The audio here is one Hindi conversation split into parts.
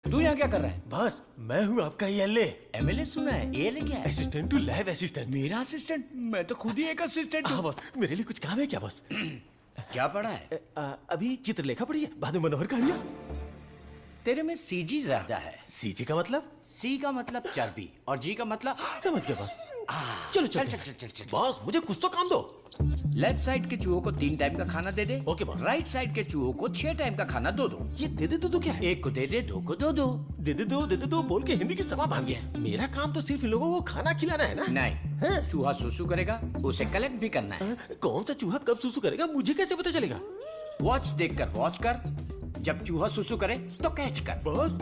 तू यहाँ क्या कर रहा है? बस मैं हूँ आपका एएलए। एमएलए सुना है, एएलए क्या है? Assistant to lab assistant. मेरा असिस्टेंट? मैं तो खुद ही एक असिस्टेंट हूँ। बस मेरे लिए कुछ काम है क्या बस? क्या पढ़ा है? अभी चित्रलेखा पढ़ी है, बाद में मनोहर कहानियाँ। तेरे में सीजी ज्यादा है। सीजी का मतलब? सी का मतलब चर्बी और जी का मतलब समझ गया बस। चलो चल चल चल चल चल। बॉस मुझे कुछ तो काम दो। लेफ्ट साइड के चूहों को 3 टाइम का खाना दे दे। Okay boss. राइट साइड के चूहों को 6 टाइम का खाना दो। ये दे दे तो क्या है? एक को दे दे, 2 को दे दो बोल के हिंदी की सभा भाग गया। मेरा काम तो सिर्फ इन लोगों को खाना खिलाना है ना? नहीं, चूहा सुसु करेगा, उसे कलेक्ट भी करना है। कौन सा चूहा कब सुसु करेगा मुझे कैसे पता चलेगा? वॉच देखकर वॉच कर, जब चूहा सुसु करे तो कैच कर। बॉस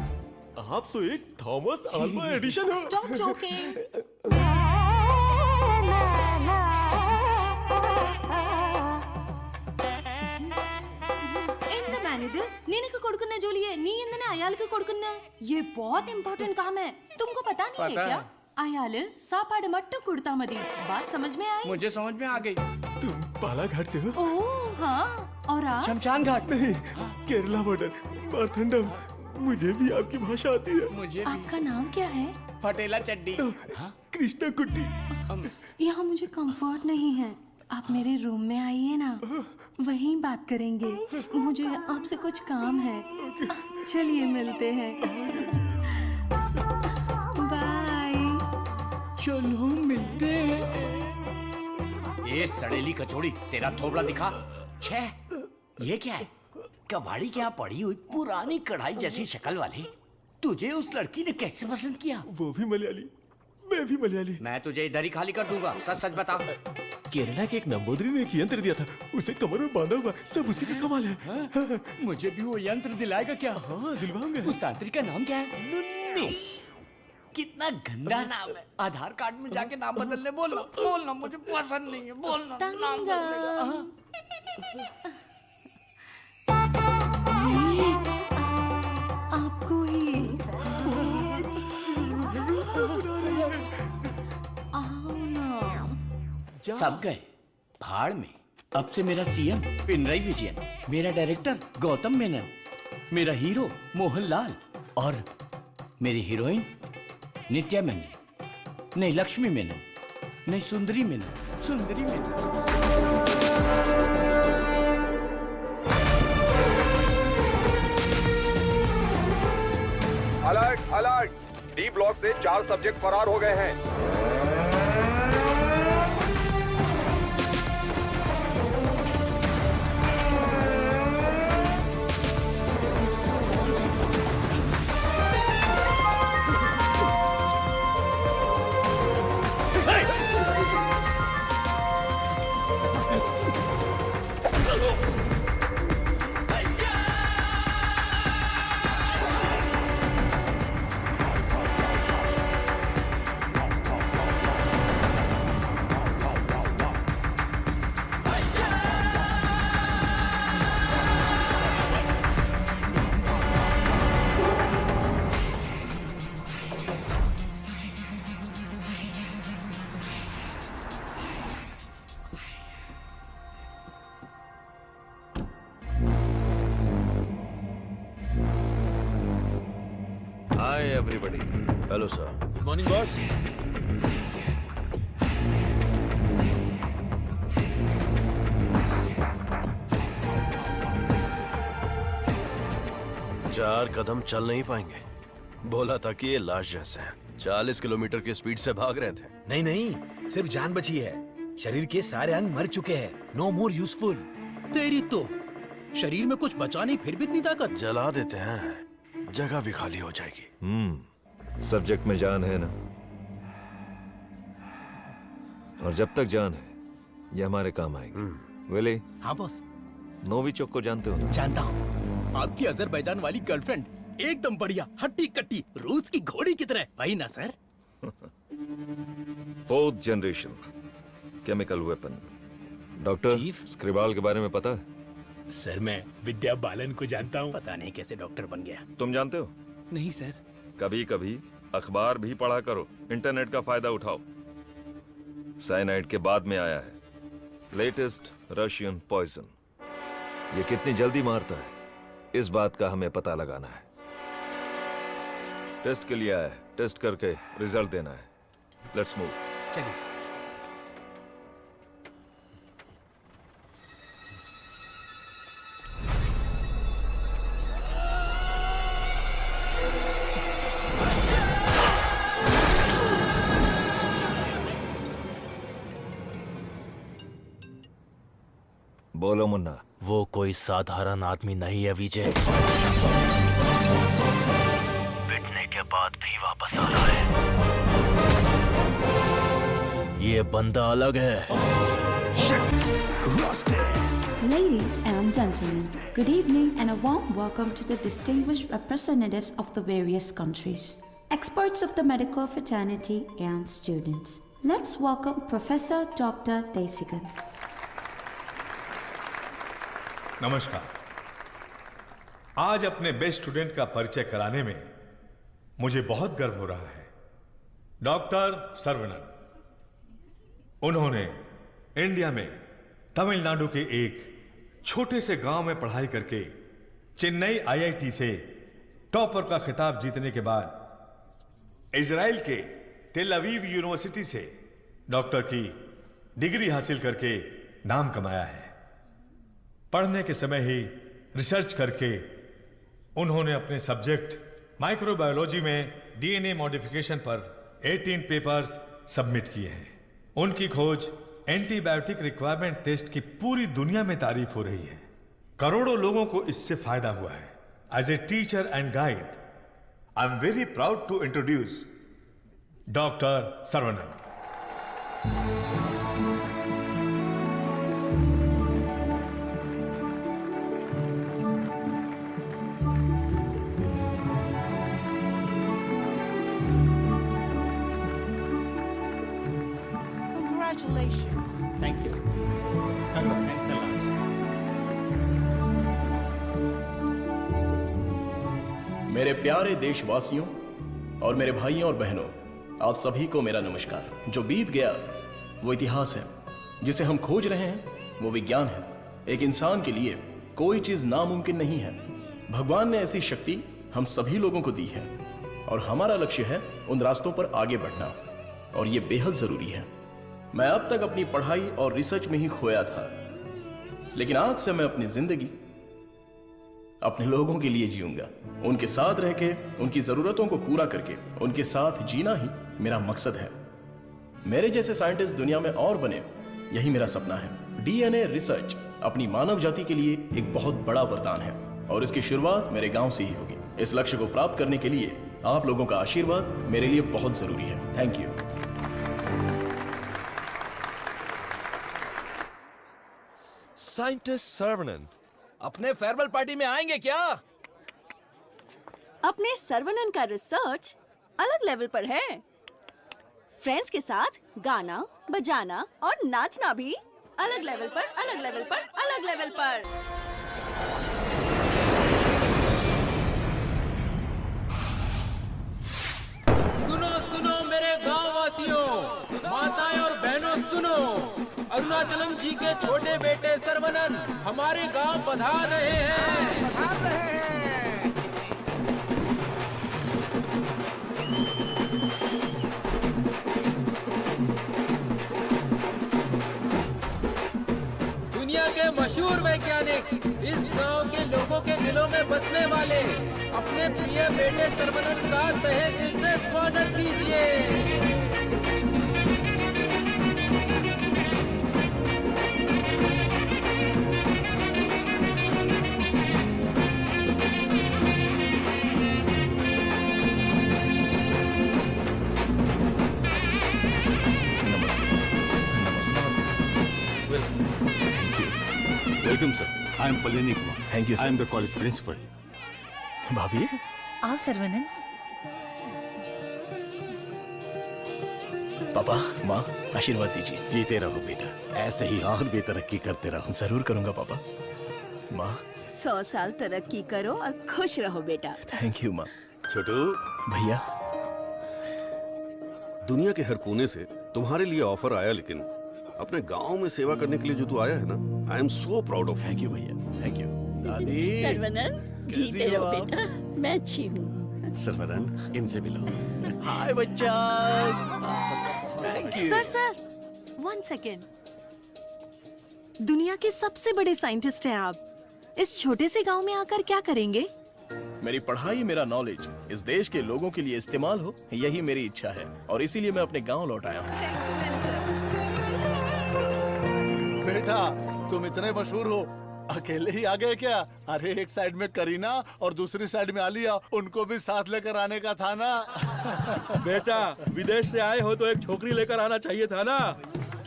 आप तो एक थॉमस अल्वा एडिशन हो। Stop joking. ఎంత మేనేది నేనకు కొడుకున్న జోలి है నీ ఎందన అయాలకు కొడుకున్న ये बहुत इंपॉर्टेंट काम है तुमको पता नहीं है क्या? अयाल सापाड़ मट्टू कुड़ता मदी बात समझ में आई? मुझे समझ में आ गई। तुम बालाघाट से हो? ओह हाँ और आप? शमशान घाट। नहीं, केरला बॉर्डर मारथंडम। मुझे भी आपकी भाषा आती है। मुझे भी। आपका नाम क्या है? फटेला चड्डी। कृष्णा कुट्टी। यहाँ मुझे कंफर्ट नहीं है, आप मेरे रूम में आइए ना, वहीं बात करेंगे। मुझे आपसे कुछ काम है। चलिए मिलते हैं। बाय। चलो मिलते हैं। ये सड़ेली कचौड़ी, तेरा थोबड़ा दिखा। छे, ये क्या है? कबाड़ी के यहाँ पड़ी हुई पुरानी कढ़ाई जैसी शक्ल वाली। तुझे उस लड़की ने कैसे पसंद किया? वो भी मलयाली, मैं भी मलयाली। मैं तुझे इधर ही खाली कर दूंगा, सच सच बता। केरला के एक नंबोदरी ने एक यंत्र दिया था, उसे कमर में बांधा हुआ, सब उसी का कमाल है। हाँ? मुझे भी वो यंत्र दिलाएगा क्या? हाँ दिलवाऊंगा। उस तांत्रिक का नाम क्या है? नुन्नू। कितना गंदा नाम है। आधार कार्ड में जाके नाम बदलने बोलना मुझे पसंद नहीं है। बोलना नाम बदलेगा। हाँ। आपको ही आओ ना। सब गए भाड़ में। अब से मेरा सीएम पिनराई विजयन, मेरा डायरेक्टर गौतम मेनन, मेरा हीरो मोहनलाल और मेरी हीरोइन नित्या मेनन। नहीं लक्ष्मी मेनन, नहीं सुंदरी मेनन, सुंदरी Menon. Alert alert, D block से 4 सब्जेक्ट फरार हो गए हैं। everybody. Hello, sir. Good morning, boss. चार कदम चल नहीं पाएंगे। बोला था कि ये लाश जैसे हैं। 40 किलोमीटर की स्पीड से भाग रहे थे। नहीं नहीं, सिर्फ जान बची है। शरीर के सारे अंग मर चुके हैं। No more useful. तेरी तो शरीर में कुछ बचा नहीं, फिर भी इतनी ताकत। जला देते हैं, जगह भी खाली हो जाएगी। सब्जेक्ट में जान है ना, और जब तक जान है ये हमारे काम आएगी। विली। हाँ बॉस। नोविचोक को जानते हो? जानता हूँ। आपकी अजरबैजान वाली गर्लफ्रेंड एकदम बढ़िया, हट्टी कट्टी, रूस की घोड़ी की तरह। वही ना sir? 4th generation chemical weapon. Doctor Skripal के बारे में पता है? सर मैं विद्या बालन को जानता हूँ। पता नहीं कैसे डॉक्टर बन गया। तुम जानते हो? नहीं सर। कभी कभी अखबार भी पढ़ा करो, इंटरनेट का फायदा उठाओ। साइनाइड के बाद में आया है लेटेस्ट रशियन पॉइजन। ये कितनी जल्दी मारता है, इस बात का हमें पता लगाना है। टेस्ट के लिए आया है, टेस्ट करके रिजल्ट देना है। Let's move. चलिए। बोलो मुन्ना। वो कोई साधारण आदमी नहीं है विजय। पिटने के बाद भी वापस आ रहा है। ये बंदा अलग है। Ladies and gentlemen, good evening and a warm welcome to the distinguished representatives of the various countries, experts of the medical fraternity and students. Let's welcome Professor Dr. Desikan. नमस्कार। आज अपने बेस्ट स्टूडेंट का परिचय कराने में मुझे बहुत गर्व हो रहा है। डॉक्टर सर्वनन, उन्होंने इंडिया में तमिलनाडु के एक छोटे से गांव में पढ़ाई करके चेन्नई आईआईटी से टॉपर का खिताब जीतने के बाद इजराइल के टेल अवीव यूनिवर्सिटी से डॉक्टर की डिग्री हासिल करके नाम कमाया है। पढ़ने के समय ही रिसर्च करके उन्होंने अपने सब्जेक्ट माइक्रोबायोलॉजी में डीएनए मॉडिफिकेशन पर 18 पेपर्स सबमिट किए हैं। उनकी खोज एंटीबायोटिक रिक्वायरमेंट टेस्ट की पूरी दुनिया में तारीफ हो रही है। करोड़ों लोगों को इससे फायदा हुआ है। As a teacher and guide, I am very proud to introduce doctor Saravanan. Congratulations. Thank you. Thanks a lot. मेरे प्यारे देशवासियों और मेरे भाइयों और बहनों, आप सभी को मेरा नमस्कार। जो बीत गया वो इतिहास है, जिसे हम खोज रहे हैं वो विज्ञान है। एक इंसान के लिए कोई चीज नामुमकिन नहीं है। भगवान ने ऐसी शक्ति हम सभी लोगों को दी है और हमारा लक्ष्य है उन रास्तों पर आगे बढ़ना, और ये बेहद जरूरी है। मैं अब तक अपनी पढ़ाई और रिसर्च में ही खोया था, लेकिन आज से मैं अपनी जिंदगी अपने लोगों के लिए जीऊंगा। उनके साथ रह के, उनकी जरूरतों को पूरा करके, उनके साथ जीना ही मेरा मकसद है। मेरे जैसे साइंटिस्ट दुनिया में और बने, यही मेरा सपना है। डीएनए रिसर्च अपनी मानव जाति के लिए एक बहुत बड़ा वरदान है और इसकी शुरुआत मेरे गांव से ही होगी। इस लक्ष्य को प्राप्त करने के लिए आप लोगों का आशीर्वाद मेरे लिए बहुत जरूरी है। Thank you. साइंटिस्ट सर्वनन अपने फेयरवेल पार्टी में आएंगे क्या? अपने सर्वनन का रिसर्च अलग लेवल पर है। फ्रेंड्स के साथ गाना, बजाना और नाचना भी अलग लेवल पर, अलग लेवल पर, अलग लेवल पर। सुनो सुनो मेरे गांव वासियों, माताएं और बहनों सुनो। अरुणाचलम जी के छोटे बेटे सर्वनन हमारे गांव पधार रहे हैं। दुनिया के मशहूर वैज्ञानिक, इस गांव के लोगों के दिलों में बसने वाले अपने प्रिय बेटे सर्वनन का तहे दिल से स्वागत कीजिए। Welcome, sir. I am Palani Kumar. Thank you, sir. I am the college principal. भाभी, आओ सर्वनन। पापा, माँ, आशीर्वाद दीजिए। जीते रहो बेटा, ऐसे ही और भी तरक्की करते रहो। जरूर करूंगा पापा। माँ, 100 साल तरक्की करो और खुश रहो बेटा। थैंक यू माँ। छोटू भैया, दुनिया के हर कोने से तुम्हारे लिए ऑफर आया, लेकिन अपने गांव में सेवा करने के लिए जो तू आया है ना, आई am so proud of. Thank you भैया, थैंक यू। दादी, सर्वनन, जीते रहो बेटा। मैं अच्छी हूँ। सर्वरन, इनसे मिलो। हाय बच्चा। Thank you. Sir 1 second. दुनिया के सबसे बड़े साइंटिस्ट हैं आप, इस छोटे से गांव में आकर क्या करेंगे? मेरी पढ़ाई, मेरा नॉलेज इस देश के लोगों के लिए इस्तेमाल हो, यही मेरी इच्छा है और इसीलिए मैं अपने गांव लौट आया हूँ। बेटा तुम इतने मशहूर हो, अकेले ही आ गए क्या? अरे एक साइड में करीना और दूसरी साइड में आलिया, उनको भी साथ लेकर आने का था ना। बेटा विदेश से आए हो तो एक छोकरी लेकर आना चाहिए था ना।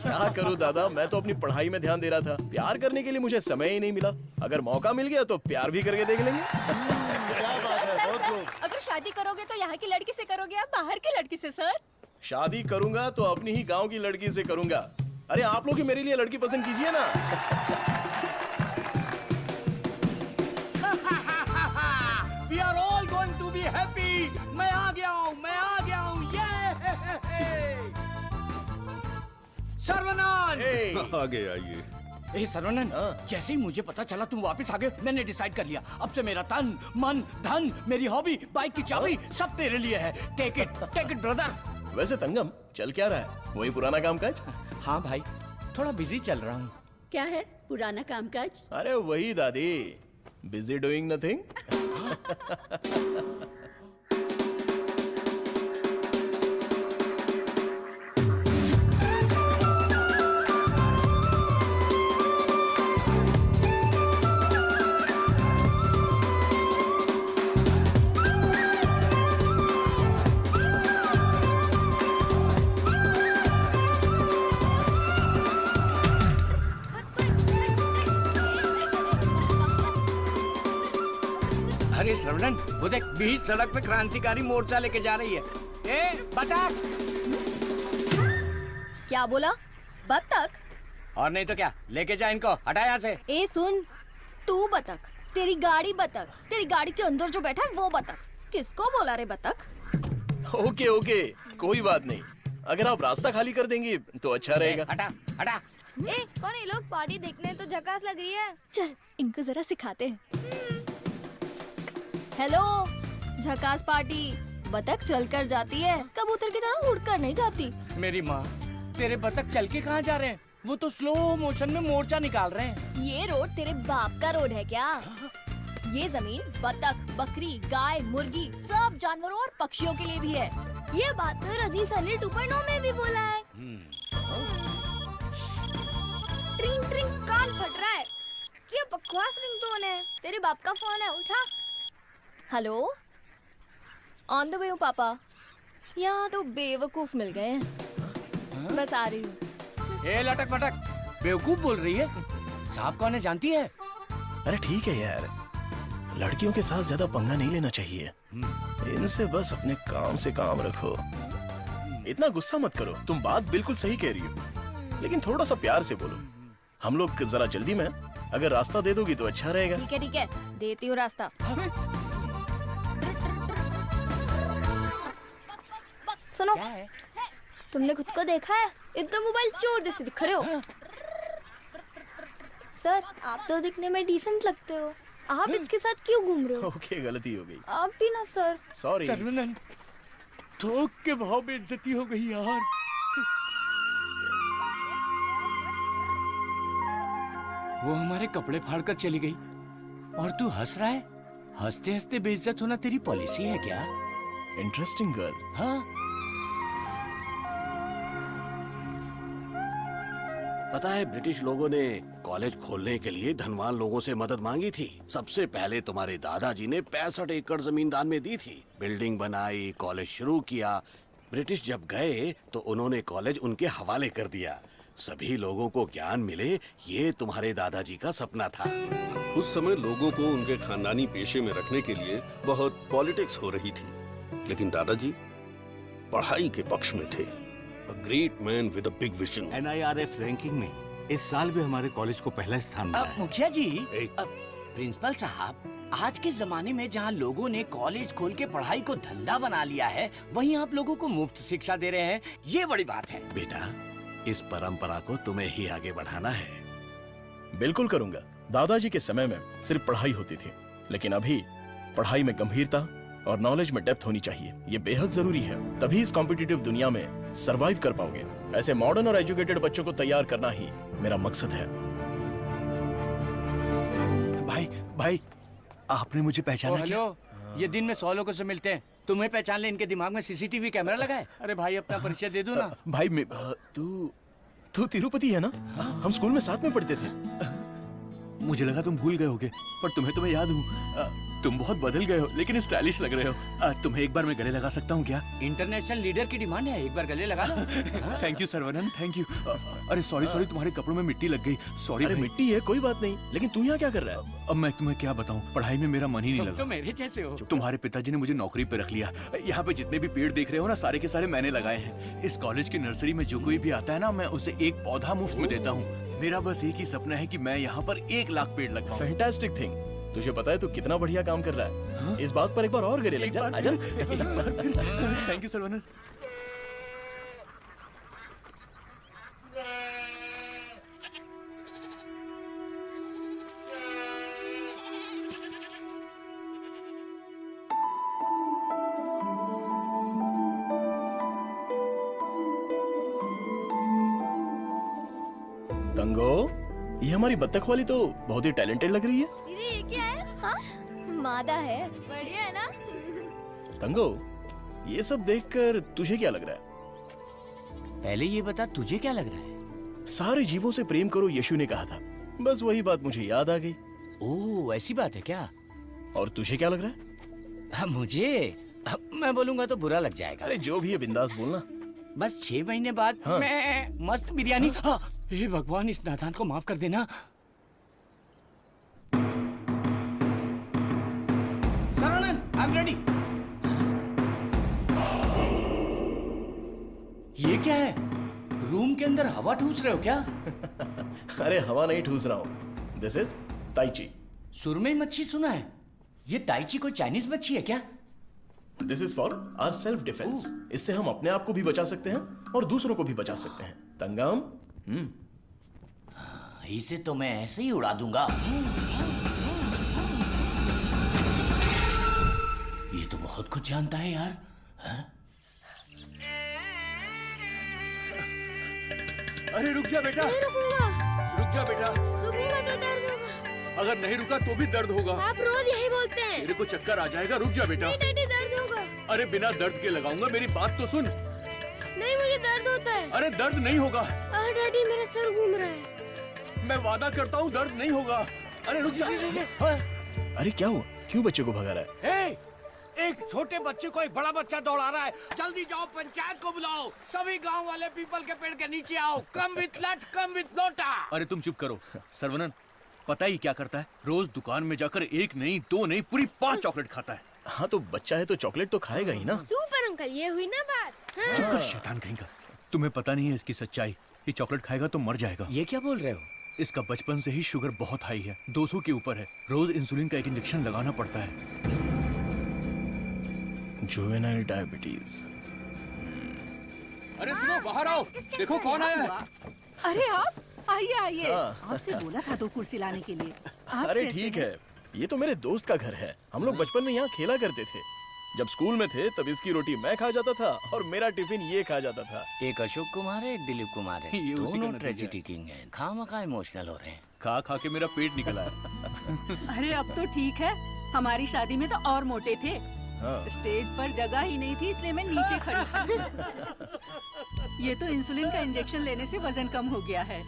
क्या करूं दादा, मैं तो अपनी पढ़ाई में ध्यान दे रहा था। प्यार करने के लिए मुझे समय ही नहीं मिला। अगर मौका मिल गया तो प्यार भी करके देख लेंगे। अगर शादी करोगे तो यहाँ की लड़की से करोगे या बाहर की लड़की से? सर शादी करूंगा तो अपनी ही गांव की लड़की से करूंगा। अरे आप लोग ही मेरे लिए लड़की पसंद कीजिए ना। We are all going to be happy. मैं आ गया हूँ। सर्वनन! आगे आइए। ए सर्वनन, जैसे ही मुझे पता चला तुम वापस आ गए, मैंने डिसाइड कर लिया अब से मेरा तन, मन, धन, मेरी हॉबी, बाइक की चाबी सब तेरे लिए है। Take it brother. वैसे तंगम चल क्या रहा है? वही पुराना कामकाज? हाँ भाई, थोड़ा बिजी चल रहा हूँ। क्या है पुराना कामकाज? अरे वही दादी, बिजी डूइंग नथिंग। अरे श्रवणन, वो देख बीच सड़क पे क्रांतिकारी मोर्चा लेके जा रही है। ए बतख! क्या बोला? बतख? और नहीं तो क्या, लेके जा इनको, हटा यहाँ से। ए सुन, तू बतख, तेरी गाड़ी बतख, तेरी गाड़ी के अंदर जो बैठा है वो बतख। किसको बोला रे बतख? ओके, कोई बात नहीं। अगर आप रास्ता खाली कर देंगी तो अच्छा रहेगा। हटा। ए कौन ये लोग? पार्टी देखने तो झकास लग रही है। चल इनको जरा सिखाते हैं। हेलो, झकास पार्टी। बतख चलकर जाती है, कबूतर की तरह उड़कर नहीं जाती। मेरी माँ, तेरे बतख चल के कहाँ जा रहे हैं? वो तो स्लो मोशन में मोर्चा निकाल रहे हैं। ये रोड तेरे बाप का रोड है क्या? ये जमीन बतख, बकरी, गाय, मुर्गी सब जानवरों और पक्षियों के लिए भी है। ये बात तो रजनीश अली 2.0 में भी बोला है। ट्रिंग ट्रिंग कान फट रहा है। ये बकवास रिंगटोन है। तेरे बाप का फोन है, उठा। हेलो, ऑन द वे हूँ पापा। यहाँ तो बेवकूफ मिल गए हैं। बस आ रही हूँ। ए लटक पटक, बेवकूफ बोल रही है? साहब कौन है जानती है? अरे ठीक है यार, लड़कियों के साथ ज्यादा पंगा नहीं लेना चाहिए। इनसे बस अपने काम से काम रखो। इतना गुस्सा मत करो, तुम बात बिल्कुल सही कह रही हो, लेकिन थोड़ा सा प्यार से बोलो। हम लोग जरा जल्दी में, अगर रास्ता दे दोगी तो अच्छा रहेगा। ठीक है, देती हूँ रास्ता। सुनो, तुमने खुद को देखा है? इतना मोबाइल चोर जैसे दिख रहे हो। सर, आप तो दिखने में डिसेंट लगते हो, आप इसके साथ क्यों घूम रहे हो? ओके, गलती हो गई। आप भी ना सर। सॉरी। सर्वनन, थोक के भाव में इज्जती हो गई यार। वो हमारे कपड़े फाड़ कर चली गई और तू हंस रहा है? हंसते हंसते बेइज्जत होना तेरी पॉलिसी है क्या? Interesting girl. हाँ, पता है ब्रिटिश लोगों ने कॉलेज खोलने के लिए धनवान लोगों से मदद मांगी थी। सबसे पहले तुम्हारे दादाजी ने 65 एकड़ जमीन दान में दी थी। बिल्डिंग बनाई, कॉलेज शुरू किया। ब्रिटिश जब गए तो उन्होंने कॉलेज उनके हवाले कर दिया। सभी लोगों को ज्ञान मिले, ये तुम्हारे दादाजी का सपना था। उस समय लोगों को उनके खानदानी पेशे में रखने के लिए बहुत पॉलिटिक्स हो रही थी, लेकिन दादाजी पढ़ाई के पक्ष में थे। A great man with a big vision. NIRF ranking में इस साल भी हमारे कॉलेज को पहला स्थान मिला है। मुखिया जी, प्रिंसिपल साहब, आज के जमाने में जहाँ लोगों ने कॉलेज खोल के पढ़ाई को धंधा बना लिया है, वहीं आप लोगों को मुफ्त शिक्षा दे रहे हैं, ये बड़ी बात है। बेटा, इस परंपरा को तुम्हें ही आगे बढ़ाना है। बिल्कुल करूंगा। दादाजी के समय में सिर्फ पढ़ाई होती थी, लेकिन अभी पढ़ाई में गंभीरता और नॉलेज में डेप्थ होनी चाहिए। ये बेहद जरूरी है, तभी इस कॉम्पिटिटिव दुनिया में सरवाइव कर पाओगे। ऐसे मॉडर्न और एजुकेटेड बच्चों को तैयार करना ही मेरा मकसद है। भाई आपने मुझे पहचाना क्या? हेलो, ये दिन में 100 लोगों से मिलते हैं, तुम्हें पहचान ले इनके दिमाग में सीसीटीवी कैमरा लगा है। अरे भाई अपना परिचय दे दो ना। भाई तू तिरुपति है ना? हम स्कूल में साथ में पढ़ते थे। मुझे लगा तुम भूल गए होगे, पर तुम्हें तो मैं याद हूँ। तुम बहुत बदल गए हो, लेकिन स्टाइलिश लग रहे हो। तुम्हें एक बार मैं गले लगा सकता हूँ क्या? इंटरनेशनल लीडर की डिमांड है, एक बार गले लगा लो। Thank you Saravanan, thank you. अरे सॉरी तुम्हारे कपड़ों में मिट्टी लग गई। सॉरी। अरे मिट्टी है कोई बात नहीं, लेकिन तू यहाँ क्या कर रहा है? अब मैं तुम्हें क्या बताऊँ, पढ़ाई में मेरा मन ही नहीं तुम लगा। तो मेरे जैसे हो। तुम्हारे पिताजी ने मुझे नौकरी पे रख लिया। यहाँ पे जितने भी पेड़ देख रहे हो ना, सारे के सारे मैंने लगाए हैं। इस कॉलेज की नर्सरी में जो कोई भी आता है ना, मैं उसे एक पौधा मुफ्त में देता हूँ। मेरा बस एक ही सपना है कि मैं यहाँ पर 1 लाख पेड़ लगवाऊं। Fantastic thing. तुझे पता है तू कितना बढ़िया काम कर रहा है? हाँ? इस बात पर एक बार और गले लग जा। आजा। Thank you Saravanan. तंगो, ये हमारी बत्तख वाली तो बहुत ही टैलेंटेड लग रही है। दीदी ये क्या है? हाँ? मादा है, बढ़िया है ना? तंगो, ये सब देखकर तुझे क्या लग रहा है? पहले ये बता तुझे क्या लग रहा है? सारे जीवों से प्रेम करो यीशु ने कहा था, बस वही बात मुझे याद आ गई। ओह ऐसी बात है क्या? और तुझे क्या लग रहा है? मुझे मैं बोलूंगा तो बुरा लग जाएगा। अरे जो भी है बिंदास बोलना। बस 6 महीने बाद हाँ। मैं मस्त बिरयानी। हाँ। हे भगवान, इस नादान को माफ कर देना। Saravanan, I am ready. ये क्या है? रूम के अंदर हवा ठूस रहे हो क्या? अरे हवा नहीं ठूस रहा हूँ। This is tai chi. सुरमई मच्छी सुना है, ये ताइची कोई चाइनीज मच्छी है क्या? This is for our self defence. इससे हम अपने आप को भी बचा सकते हैं और दूसरों को भी बचा सकते हैं। तंगम, इसे तो मैं ऐसे ही उड़ा दूंगा। ये तो बहुत कुछ जानता है यार। अरे रुक जा बेटा। नहीं रुकूंगा। रुक जा बेटा। रुकूंगा तो दर्द होगा। अगर नहीं रुका तो भी दर्द होगा। आप रोज यही बोलते हैं। मेरे को चक्कर आ जाएगा, रुक जा बेटा। नहीं डैडी दर्द होगा। अरे बिना दर्द के लगाऊंगा, मेरी बात तो सुन। नहीं मुझे दर्द होता है। अरे दर्द नहीं होगा। डैडी मेरा सर घूम रहा है। मैं वादा करता हूँ दर्द नहीं होगा। अरे रुक जा। अरे क्या हुआ? क्यों बच्चे को भगा रहा है? एक छोटे बच्चे को एक बड़ा बच्चा दौड़ा रहा है। जल्दी जाओ, पंचायत को बुलाओ। सभी गांव वाले पीपल के पेड़ के नीचे आओ। कम विथ लट, कम विथ लोटा। अरे तुम चुप करो। सर्वनन, पता ही क्या करता है? रोज दुकान में जाकर 1 नहीं 2 नहीं पूरी 5 चॉकलेट खाता है। हाँ तो बच्चा है तो चॉकलेट तो खाएगा ही ना। सुपर अंकल, ये हुई ना बात। हाँ। चुप कर शैतान कहीं का। तुम्हें पता नहीं है इसकी सच्चाई। ये चॉकलेट खाएगा तो मर जाएगा। ये क्या बोल रहे हो? इसका बचपन से ही शुगर बहुत हाई है, 200 के ऊपर है। रोज इंसुलिन का एक इंजेक्शन लगाना पड़ता है। Juvenile diabetes. अरे सुनो, बाहर आओ, देखो कौन आया है। अरे आप आइए आइए। हाँ। आपसे बोला था 2 कुर्सी लाने के लिए। आप अरे कैसे ठीक हैं? है, ये तो मेरे दोस्त का घर है। हम लोग बचपन में यहाँ खेला करते थे। जब स्कूल में थे तब इसकी रोटी मैं खा जाता था और मेरा टिफिन ये खा जाता था। एक अशोक कुमार है, एक दिलीप कुमार है। ये उसी का दोनों नतीजा ट्रेजेडी किंग हैं। खामखा इमोशनल हो रहे हैं। खा खा के मेरा पेट निकला है। अरे अब तो ठीक है। हमारी शादी में तो और मोटे थे। हाँ। स्टेज पर जगह ही नहीं थी, इसलिए मैं नीचे खड़ी थी। ये तो इंसुलिन का इंजेक्शन लेने से वजन कम हो गया है।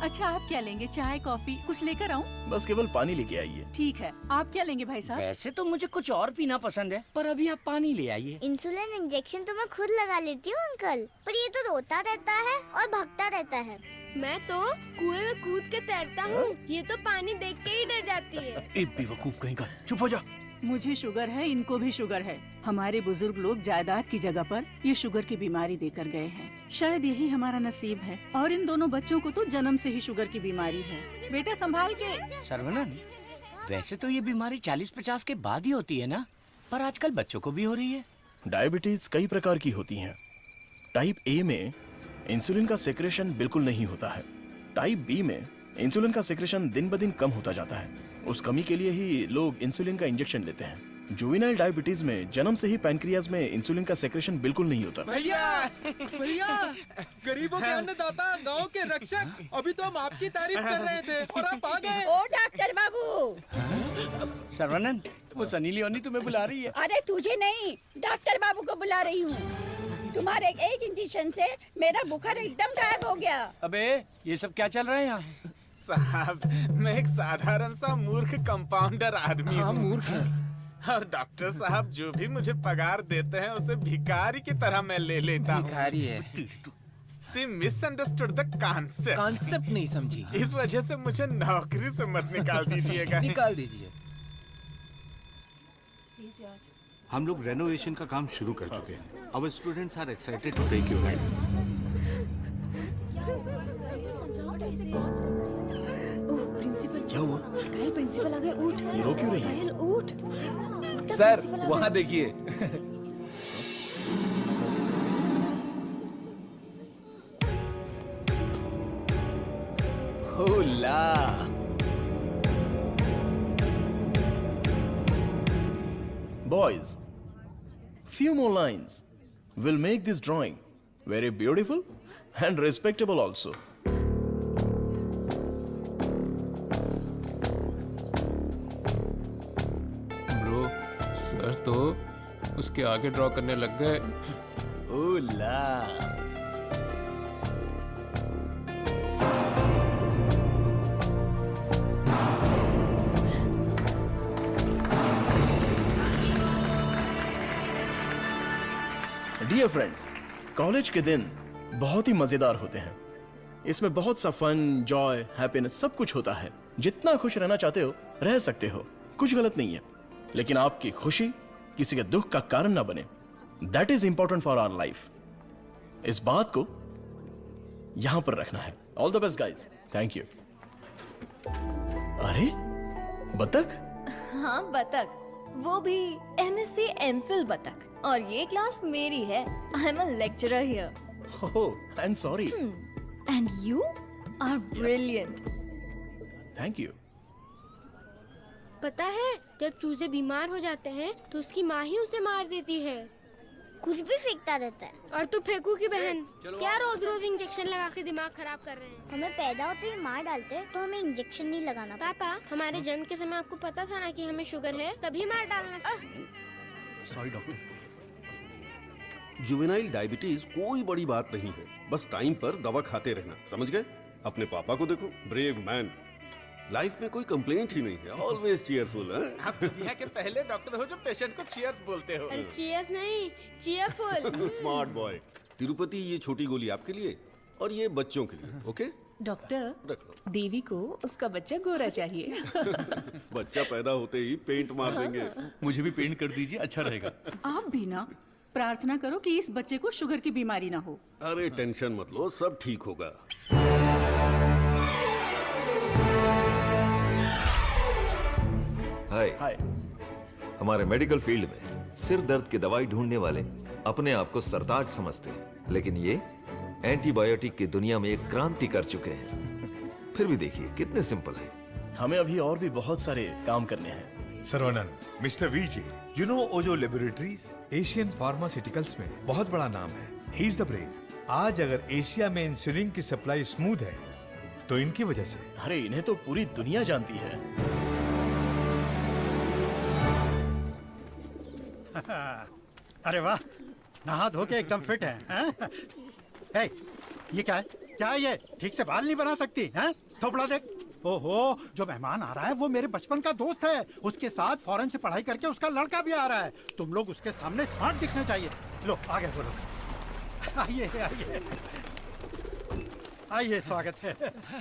अच्छा आप क्या लेंगे? चाय कॉफी कुछ लेकर आऊं? बस केवल पानी लेके आइए। ठीक है, आप क्या लेंगे भाई साहब? वैसे तो मुझे कुछ और पीना पसंद है, पर अभी आप पानी ले आइए। इंसुलिन इंजेक्शन तो मैं खुद लगा लेती हूँ अंकल, पर ये तो रोता रहता है और भागता रहता है। मैं तो कुएं में कूद के तैरता हूँ, ये तो पानी देख के ही डर जाती है। एक बेवकूफ कहीं का, चुप हो जा। मुझे शुगर है, इनको भी शुगर है। हमारे बुजुर्ग लोग जायदाद की जगह पर ये शुगर की बीमारी देकर गए हैं। शायद यही हमारा नसीब है। और इन दोनों बच्चों को तो जन्म से ही शुगर की बीमारी है। बेटा संभाल के। सर्वनन, वैसे तो ये बीमारी 40-50 के बाद ही होती है ना, पर आजकल बच्चों को भी हो रही है। डायबिटीज कई प्रकार की होती हैं। टाइप ए में इंसुलिन का सेक्रेशन बिल्कुल नहीं होता है। टाइप बी में इंसुलिन का सेक्रेशन दिन ब दिन कम होता जाता है। उस कमी के लिए ही लोग इंसुलिन का इंजेक्शन लेते हैं। जुवेनाइल डायबिटीज में जन्म से ही पैनक्रियाज में इंसुलिन का सेक्रेशन बिल्कुल नहीं होता। भैया भैया, गरीबों के अन्नदाता, गांव के रक्षक, अभी तो हम आपकी तारीफ कर रहे थे और आप आ गए। ओ डॉक्टर बाबू। सर्वानंद, वो सनी लियोनी तुम्हें बुला रही है। अरे तुझे नहीं, डॉक्टर बाबू को बुला रही हूँ। तुम्हारे एक इंजेक्शन से मेरा बुखार एकदम गायब हो गया। अबे ये सब क्या चल रहा है यहाँ? साहब, मैं एक साधारण सा मूर्ख कंपाउंडर आदमी हूँ। मूर्ख है। और डॉक्टर साहब जो भी मुझे पगार देते हैं उसे भिखारी की तरह मैं ले लेता हूँ। भिखारी है। सी मिसअंडरस्टूड द कॉन्सेप्ट। कॉन्सेप्ट नहीं समझी। इस वजह से मुझे नौकरी से मत निकाल दीजिएगा। निकाल दीजिए। हम लोग रेनोवेशन का काम शुरू कर चुके हैं। Our students are excited to take your guidance. क्या हुआ? कल प्रिंसिपल आ गए। उठ ये रो क्यों रही है? उठ। सर वहाँ देखिए। होला। Boys, few more lines will make this drawing very beautiful and respectable also. Bro, sir तो उसके आगे ड्रॉ करने लग गए। होला। डियर फ्रेंड्स, कॉलेज के दिन बहुत ही मजेदार होते हैं। इसमें बहुत सा फन, जॉय, हैप्पीनेस सब कुछ होता है। जितना खुश रहना चाहते हो रह सकते हो, कुछ गलत नहीं है। लेकिन आपकी खुशी किसी के दुख का कारण ना बने, that is important for our life. इस बात को यहां पर रखना है। All the best guys. Thank you. अरे बतख? हाँ बतख, वो भी MSc MPhil बतख। और ये क्लास मेरी है। I am a lecturer here. Oh, I am sorry. And you are brilliant. Thank you. पता है, जब चूजे बीमार हो जाते हैं तो उसकी माँ ही उसे मार देती है। कुछ भी फेंकता रहता है। और तू फेंकू की बहन, क्या रोज रोज इंजेक्शन लगा के दिमाग खराब कर रहे हैं? हमें पैदा होते ही मार डालते तो हमें इंजेक्शन नहीं लगाना। पापा, हमारे जन्म के समय आपको पता था ना कि हमें शुगर है, तभी मार डालना था। Sorry doctor. जुवेनाइल डायबिटीज कोई बड़ी बात नहीं है, बस टाइम पर दवा खाते रहना, समझ गए? अपने पापा को देखो, ब्रेव मैन, लाइफ में कोई कंप्लेंट ही नहीं है, ऑलवेज चीयरफुल है। आप दुनिया के पहले डॉक्टर हो जो पेशेंट को चीयर्स बोलते हो। अरे चीयर्स नहीं, चीयरफुल। Smart boy. तिरुपति, ये छोटी गोली आपके लिए और ये बच्चों के लिए, ओके? डॉक्टर, रख लो। देवी को उसका बच्चा गोरा चाहिए। बच्चा पैदा होते ही पेंट मार देंगे। मुझे भी पेंट कर दीजिए, अच्छा रहेगा। आप भी ना प्रार्थना करो कि इस बच्चे को शुगर की बीमारी ना हो। अरे टेंशन मत लो, सब ठीक होगा। हाय। हमारे मेडिकल फील्ड में सिर दर्द की दवाई ढूंढने वाले अपने आप को सरताज समझते हैं, लेकिन ये एंटीबायोटिक की दुनिया में एक क्रांति कर चुके हैं। फिर भी देखिए कितने सिंपल है। हमें अभी और भी बहुत सारे काम करने हैं। Saravanan, mister VJ, you know Ojo laboratories Asian pharmaceuticals में बहुत बड़ा नाम है। He is the brain. आज अगर एशिया में इंसुलिन की सप्लाई स्मूथ है तो इनकी वजह से। अरे इन्हें तो पूरी दुनिया जानती है। अरे वाह, नहा धो के एकदम फिट है, हैं? हे, ये क्या है? क्या है ये? ठीक से बाल नहीं बना सकती हैं? थोपड़ा देख। ओहो, जो मेहमान आ रहा है वो मेरे बचपन का दोस्त है। उसके साथ फॉरेन से पढ़ाई करके उसका लड़का भी आ रहा है। तुम लोग उसके सामने स्मार्ट दिखना चाहिए। लो आगे बोलो। आइए आइए आइए, स्वागत है।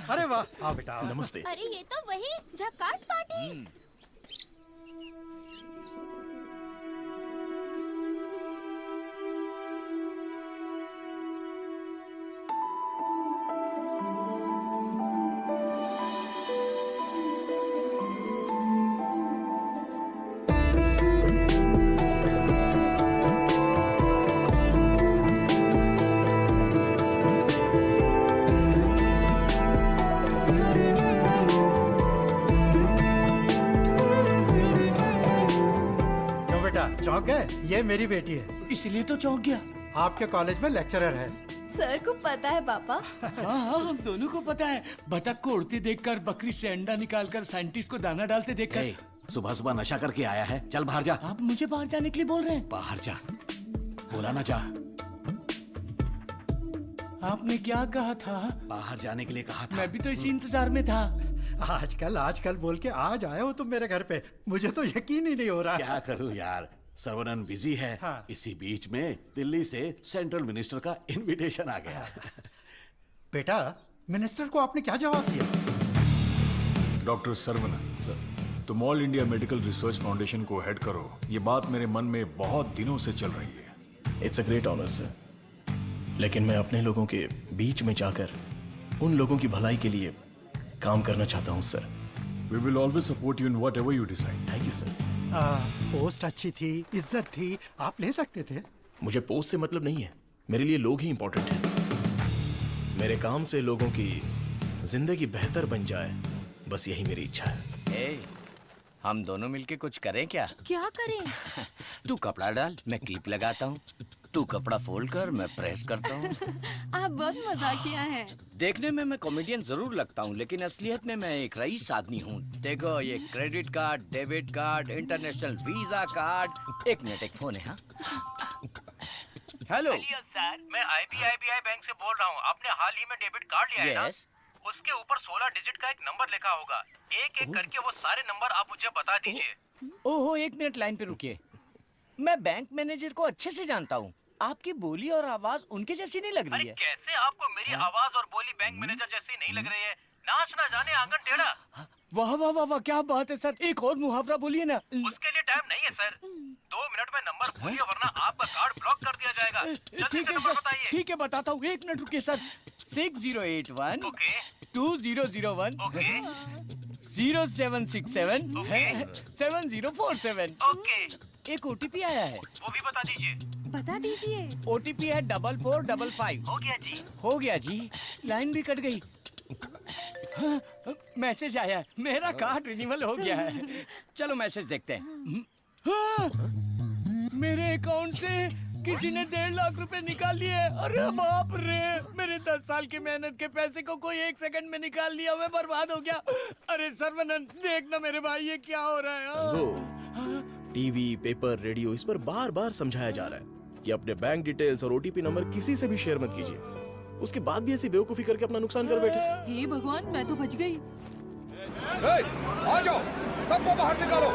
अरे वाह, आओ बेटा। नमस्ते। अरे ये तो वही झक्कास पार्टी। चौंक गए? ये मेरी बेटी है। इसलिए तो चौंक गया। आपके कॉलेज में लेक्चरर है। सर को पता है पापा। हाँ, हम दोनों को पता है। बतख को उड़ते देखकर, बकरी से अंडा निकालकर, साइंटिस्ट को दाना डालते देखकर। सुबह सुबह नशा करके आया है, चल बाहर जा। आप मुझे बाहर जाने के लिए बोल रहे हैं? बाहर जा, बोला ना जा। आपने क्या कहा था? बाहर जाने के लिए कहा था। मैं भी तो इसी इंतजार में था। आजकल बोल के आज आए हो तुम मेरे घर पे, मुझे तो यकीन ही नहीं हो रहा। क्या करूं यार, सर्वनन बिजी है। हाँ। इसी बीच में दिल्ली से सेंट्रल मिनिस्टर का इनविटेशन आ गया। बेटा, मिनिस्टर को आपने क्या जवाब दिया? डॉक्टर सर्वनन सर, तुम all India medical research foundation को हेड करो, ये बात मेरे मन में बहुत दिनों से चल रही है। It's a great honour sir, लेकिन मैं अपने लोगों के बीच में जाकर उन लोगों की भलाई के लिए काम करना चाहता हूं sir. We will always support you in whatever you decide. Thank you sir. Post अच्छी थी, इज्जत थी, आप ले सकते थे। मुझे पोस्ट से मतलब नहीं है, मेरे लिए लोग ही इंपॉर्टेंट हैं। मेरे काम से लोगों की जिंदगी बेहतर बन जाए, बस यही मेरी इच्छा है। हम दोनों मिलके कुछ करें क्या? क्या करें? तू कपड़ा डाल, मैं क्लिप लगाता हूँ। तू कपड़ा फोल्ड कर, मैं प्रेस करता हूँ। आप बहुत मजाकिया हैं। देखने में मैं कॉमेडियन जरूर लगता हूँ, लेकिन असलियत में मैं एक रईस आदमी हूँ। देखो, ये credit card, debit card, international visa card. एक मिनट, एक फोन है। हाँ, हेलो सर, मैं IBI बैंक से बोल रहा हूँ। आपने हाल ही में डेबिट कार्ड लिया है ना? उसके ऊपर 16 डिजिट का एक नंबर लिखा होगा। एक एक करके वो सारे नंबर आप मुझे बता दीजिए। ओहो, एक मिनट लाइन पे रुकिए। मैं बैंक मैनेजर को अच्छे से जानता हूँ। आपकी बोली और आवाज उनके जैसी नहीं लग रही है। कैसे आपको मेरी आवाज और बोली बैंक मैनेजर जैसी नहीं लग रही है? नाच ना जाने आंगन टेढ़ा। वाह वाह वाह वाह, क्या बात है सर। एक और मुहावरा बोलिए ना। उसके लिए टाइम नहीं है सर, 2 मिनट में नंबर बोलिए वरना आपका कार्ड ब्लॉक कर दिया जाएगा। ठीक है सर, ठीक है बताता हूँ। एक मिनट रुकिए सर। 6081 2001 0767 7047। एक OTP आया है, वो भी बता दीजिए। बता दीजिए। OTP है 4455। हो गया जी। हो गया जी। लाइन भी कट गई। हाँ, मैसेज आया है, मेरा कार्ड रिन्यूअल हो गया है। चलो मैसेज देखते हैं। हाँ, मेरे अकाउंट से किसी ने 1.5 लाख रुपए निकाल लिए। अरे बाप रे, मेरे 10 साल की मेहनत के पैसे को कोई 1 सेकंड में निकाल लिया। मैं बर्बाद हो गया। अरे सर्वनंद, देखना मेरे भाई, ये क्या हो रहा है? टीवी, पेपर, रेडियो, इस पर बार बार समझाया जा रहा है कि अपने बैंक डिटेल्स और OTP नंबर किसी से भी शेयर मत कीजिए। उसके बाद भी ऐसी बेवकूफी करके अपना नुकसान कर बैठे। हे भगवान, मैं तो बच गई। आ जाओ, सबको बाहर निकालो।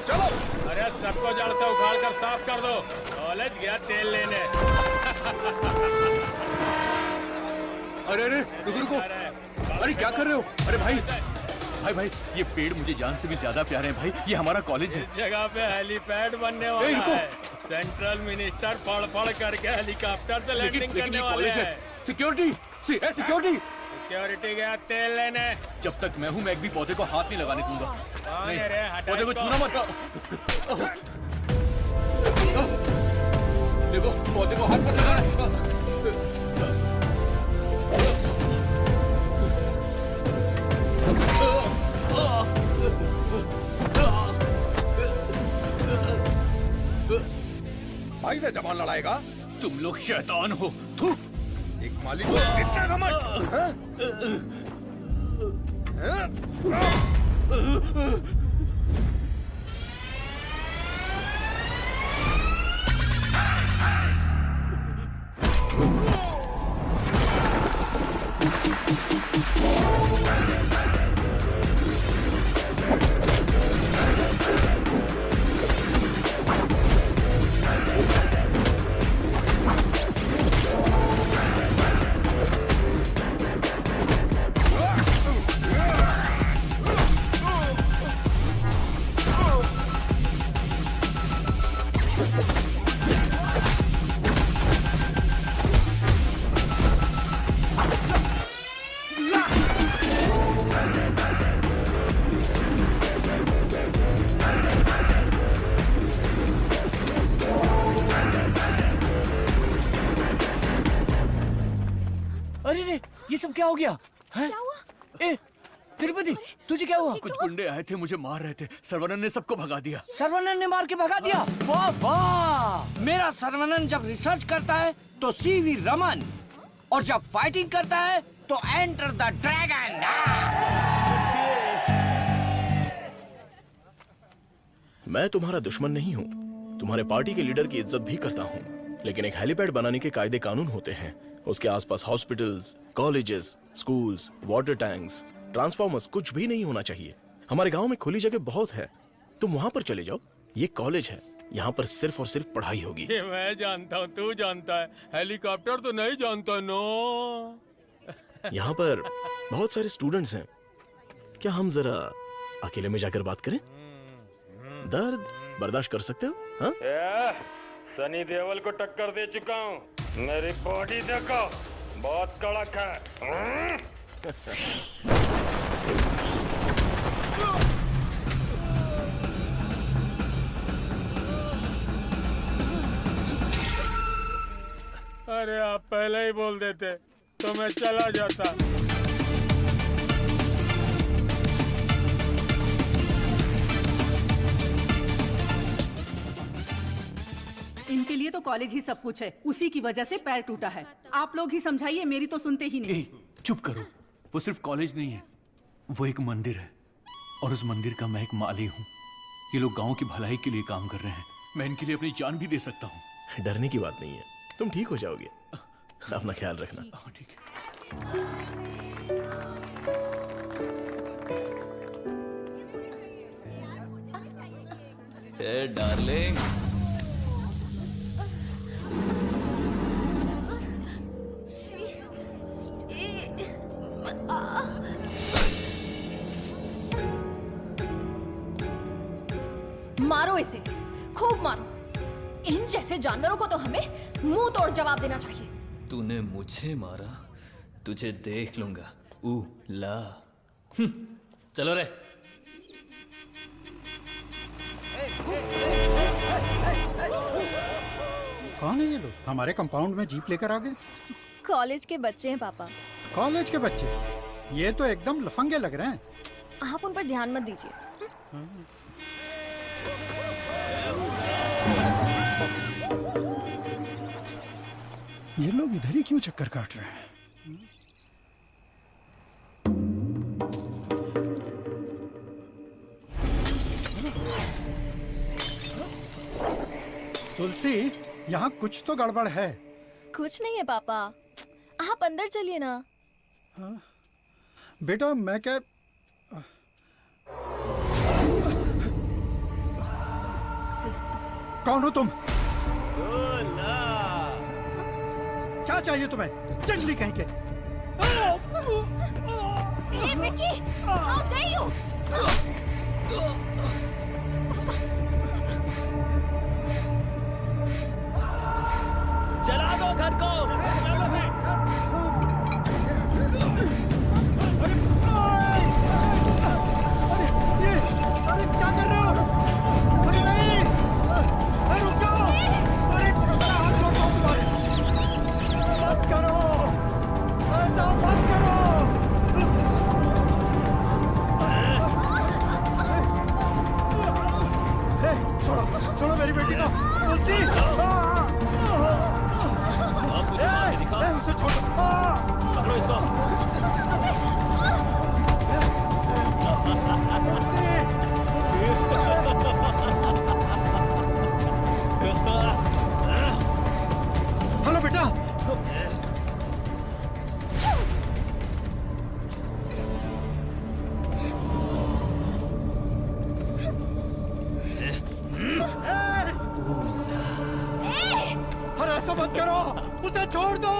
चलो। अरे सबको जड़ से उखाड़ कर साफ कर दो। कॉलेज गया तेल लेने। अरे रुको। अरे क्या कर रहे हो? अरे भाई, ये पेड़ मुझे जान से भी ज्यादा प्यारे हैं भाई। ये हमारा कॉलेज है। इस जगह पे हेलीपैड बनने वाला है। सेंट्रल मिनिस्टर पढ़ करके हेलीकॉप्टर से लैंडिंग करने वाले हैं। सिक्योरिटी। सिक्योरिटी गया तेल लेने। जब तक मैं हूँ, मैं एक भी पौधे को हाथ नहीं लगाने दूंगा। पौधे को छूना मत। देखो, पौधे को हाथ मत लगाना। भाई से जबान लड़ाएगा? तुम लोग शैतान हो। थू। एक मालिक को इतना घमंड। ये सब क्या हो गया? क्या हुआ? तिरुपति तुझे क्या हुआ? कुछ गुंडे आए थे, मुझे मार रहे थे। सर्वनन ने सबको भगा दिया। सर्वनन ने मार के भगा दिया? वाह वाह! मेरा सर्वनन जब रिसर्च करता है तो सीवी रमन, और जब फाइटिंग करता है तो एंटर द ड्रैगन। मैं तुम्हारा दुश्मन नहीं हूँ, तुम्हारे पार्टी के लीडर की इज्जत भी करता हूँ, लेकिन एक हेलीपैड बनाने के कायदे कानून होते हैं। उसके आसपास hospitals, colleges, schools, water tanks, transformers कुछ भी नहीं होना चाहिए। हमारे गांव में खुली जगह बहुत है, तुम वहां पर चले जाओ। ये कॉलेज है, यहाँ पर सिर्फ और सिर्फ पढ़ाई होगी। ये मैं जानता हूँ, तू जानता है, हेलीकॉप्टर तो नहीं जानता। नो, यहाँ पर बहुत सारे स्टूडेंट्स हैं, क्या हम जरा अकेले में जाकर बात करें? दर्द बर्दाश्त कर सकते हो? हाँ? सनी देओल को टक्कर दे चुका हूँ, मेरी बॉडी देखो, बहुत कड़क है। अरे आप पहले ही बोल देते तो मैं चला जाता। इनके लिए तो कॉलेज ही सब कुछ है, उसी की वजह से पैर टूटा है। आप लोग ही समझाइए, मेरी तो सुनते ही नहीं। चुप करो, वो सिर्फ कॉलेज नहीं है, वो एक मंदिर है, और उस मंदिर का मैं एक माली हूँ। ये लोग गांव की भलाई के लिए काम कर रहे हैं, मैं इनके लिए अपनी जान भी दे सकता हूँ। डरने की बात नहीं है, तुम ठीक हो जाओगे, अपना ख्याल रखना। ठीक है। हे डार्लिंग, मारो इसे, खूब मारो। इन जैसे जानवरों को तो हमें मुंह तोड़ जवाब देना चाहिए। तूने मुझे मारा, तुझे देख लूंगा। ला चलो रे। कौन है ये लोग? हमारे कंपाउंड में जीप लेकर आ गए। कॉलेज के बच्चे हैं पापा। कॉलेज के बच्चे? ये तो एकदम लफंगे लग रहे हैं। आप उन पर ध्यान मत दीजिए। ये लोग इधर ही क्यों चक्कर काट रहे हैं? तुलसी, यहाँ कुछ तो गड़बड़ है। कुछ नहीं है पापा, आप अंदर चलिए ना। बेटा मैं क्या, कौन हो तुम? क्या चाहिए तुम्हें? जंगली कहीं के। Hey, Vicky! How dare you! चला दो घर को। अरे क्या कर रहे हो? अरे नहीं! अरे रुक जाओ! अरे हाथ छोड़ दो तुम्हारे! मत करो! ऐसा मत करो! छोड़ो, छोड़ो मेरी बेटी को! तुलसी! उसे छोड़ो! पकड़ो इसको। हेलो बेटा। अरे ऐसा मत करो, उसे छोड़ दो।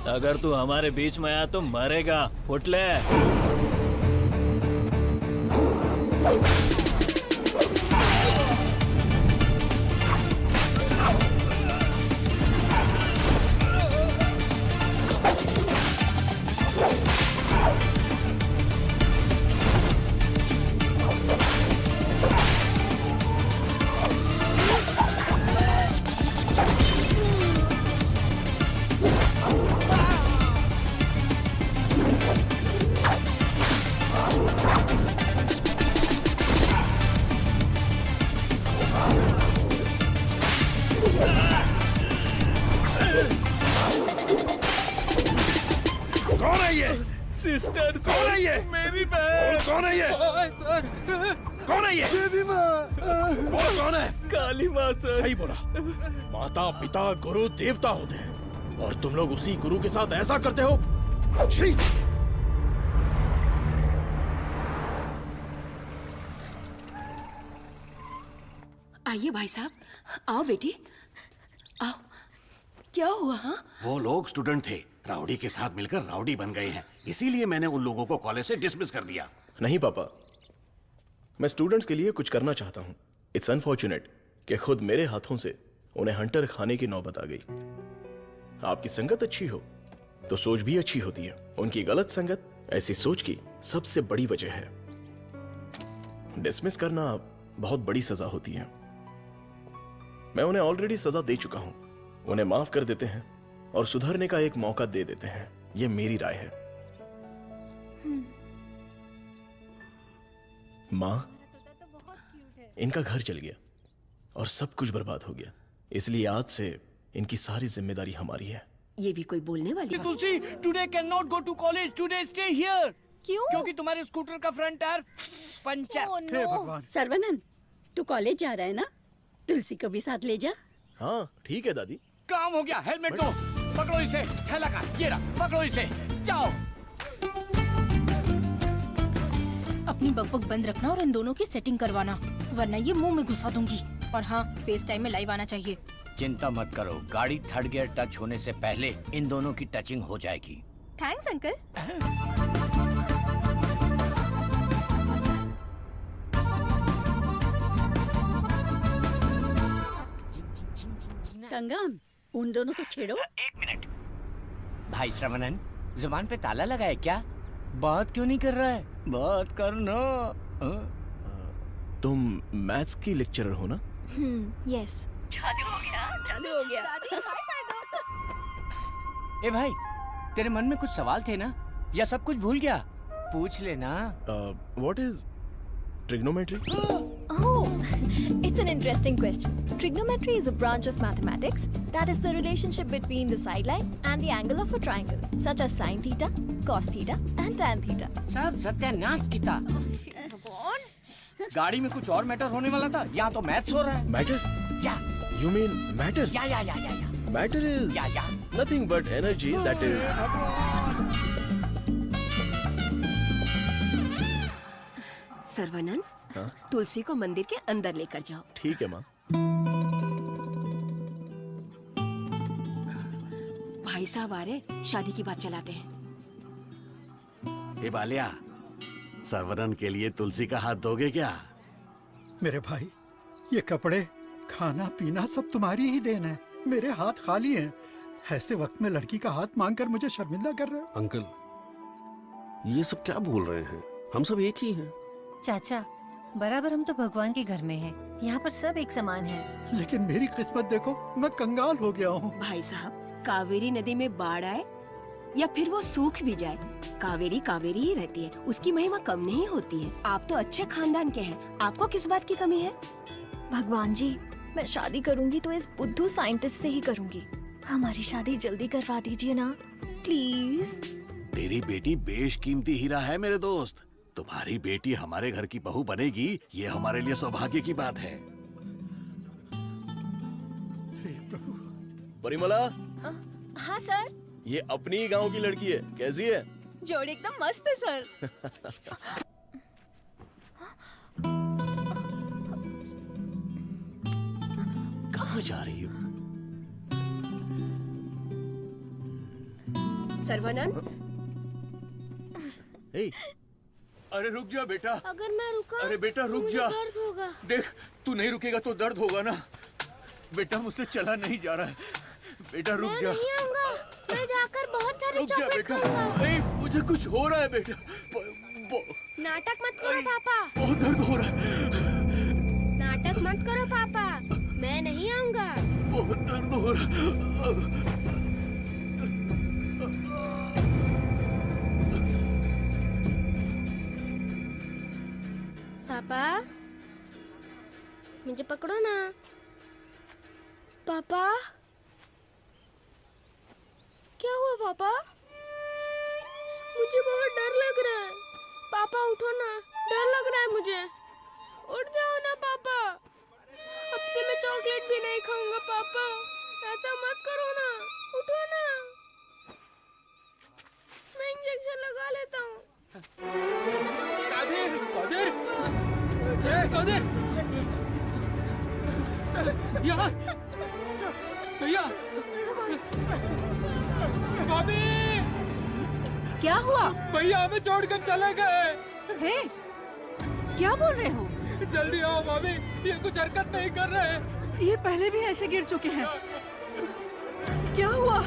अगर तू हमारे बीच में आया तो मरेगा। उठ ले। सिस्टर कौन है ये? मेरी बहन। कौन है ये? सर कौन है ये? देवी माँ। कौन है? काली माँ सर। सही बोला। माता पिता गुरु देवता होते हैं और तुम लोग उसी गुरु के साथ ऐसा करते हो। छी! आइए भाई साहब, आओ बेटी, आओ। क्या हुआ? हाँ, वो लोग स्टूडेंट थे, राउडी के साथ मिलकर राउडी बन गए हैं, इसीलिए मैंने उन लोगों को कॉलेज से डिसमिस कर दिया। नहीं पापा, मैं स्टूडेंट्स के लिए कुछ करना चाहता हूँ। इट्स अनफॉर्चुनेट कि खुद मेरे हाथों से उन्हें हंटर खाने की नौबत आ गई। आपकी संगत अच्छी हो तो सोच भी अच्छी होती है। उनकी गलत संगत ऐसी सोच की सबसे बड़ी वजह है। डिसमिस करना बहुत बड़ी सजा होती है। मैं उन्हें ऑलरेडी सजा दे चुका हूं। उन्हें माफ कर देते हैं और सुधरने का एक मौका दे देते हैं। यह मेरी राय है। मां, इनका घर चल गया और सब कुछ बर्बाद हो गया, इसलिए आज से इनकी सारी जिम्मेदारी हमारी है। ये भी कोई बोलने वाली? Tulsi, today can not go to college, today stay here. क्यों? क्योंकि तुम्हारे स्कूटर का फ्रंट टायर पंचर। हे भगवान। सर्वनन, तू कॉलेज जा रहा है ना? तुलसी को भी साथ ले जा। हाँ ठीक है दादी। काम हो गया। हेलमेट दो, पकड़ो इसे। थैला का ये रहा, पकड़ो इसे, जाओ। अपनी बकबक बंद रखना और इन दोनों की सेटिंग करवाना, वरना ये मुंह में घुसा दूंगी। और हाँ, फेस टाइम में लाइव आना चाहिए। चिंता मत करो, गाड़ी थर्ड गियर टच होने से पहले इन दोनों की टचिंग हो जाएगी। Thanks uncle. कंगन, उन दोनों को छेड़ो। एक मिनट। भाई श्रवणन, जुबान पे ताला लगा है क्या? बात क्यों नहीं कर रहा है? बात करना। तुम मैथ्स की लेक्चरर हो ना? यस। चालू हो गया, चालू हो गया। ए भाई, तेरे मन में कुछ सवाल थे ना, या सब कुछ भूल गया? पूछ लेना। What is trigonometry? Oh, it's an interesting question. Trigonometry is a branch of mathematics that is the relationship between the sideline and the angle of a triangle, such as sine theta, cos theta, and tan theta. सब सत्यानाश की था। गाड़ी में कुछ और मैटर होने वाला था, यहाँ तो मैथ्स हो रहा है। मैटर? या यू मीन मैटर? या matter is nothing but energy that is. Saravanan, हाँ? तुलसी को मंदिर के अंदर लेकर जाओ। ठीक है माँ। भाई साहब आ रहे, शादी की बात चलाते हैं। ए बालिया, सर्वनन के लिए तुलसी का हाथ दोगे क्या? मेरे भाई, ये कपड़े, खाना पीना सब तुम्हारी ही देन है। मेरे हाथ खाली हैं। ऐसे वक्त में लड़की का हाथ मांगकर मुझे शर्मिंदा कर रहे हो। अंकल, ये सब क्या बोल रहे हैं? हम सब एक ही हैं। चाचा, बराबर हम तो भगवान के घर में हैं। यहाँ पर सब एक समान हैं। लेकिन मेरी किस्मत देखो, मैं कंगाल हो गया हूँ। भाई साहब, कावेरी नदी में बाढ़ आए या फिर वो सूख भी जाए, कावेरी कावेरी ही रहती है। उसकी महिमा कम नहीं होती है। आप तो अच्छे खानदान के हैं, आपको किस बात की कमी है? भगवान जी, मैं शादी करूंगी तो इस बुद्धू साइंटिस्ट से ही करूंगी। हमारी शादी जल्दी करवा दीजिए ना, प्लीज। तेरी बेटी बेशकीमती हीरा है मेरे दोस्त। तुम्हारी बेटी हमारे घर की बहू बनेगी, ये हमारे लिए सौभाग्य की बात है। परिमला, हाँ सर। ये अपनी ही गांव की लड़की है। कैसी है? जोड़ी एकदम मस्त है सर। कहाँ जा रही हो? सर्वनन, अरे रुक जा बेटा। अगर मैं रुका, अरे बेटा रुक मुझे जा। दर्द होगा। देख, तू नहीं रुकेगा तो दर्द होगा ना। बेटा मुझसे चला नहीं जा रहा है। बेटा रुक जा। मैं नहीं आऊंगा। मैं जाकर बहुत सारे रुक जा चॉकलेट बेटा। खाऊंगा। नहीं, मुझे कुछ हो रहा है बेटा। नाटक मत करो पापा। बहुत दर्द हो रहा है। नाटक मत करो पापा, मैं नहीं आऊंगा। बहुत दर्द हो रहा है। पापा, मुझे पकड़ो ना। पापा, क्या हुआ पापा? मुझे बहुत डर लग रहा है। पापा उठो ना, डर लग रहा है मुझे। उठ जाओ ना पापा। अब से मैं चॉकलेट भी नहीं खाऊंगा पापा। ऐसा मत करो ना, उठो ना। मैं इंजेक्शन लगा लेता हूँ। कादिर, कादिर, कादिर, यहाँ, भैया, भाभी, क्या हुआ? भैया हमें छोड़कर चले गए। हे, क्या बोल रहे हो? जल्दी आओ भाभी, ये कुछ हरकत नहीं कर रहे। ये पहले भी ऐसे गिर चुके हैं। क्या हुआ?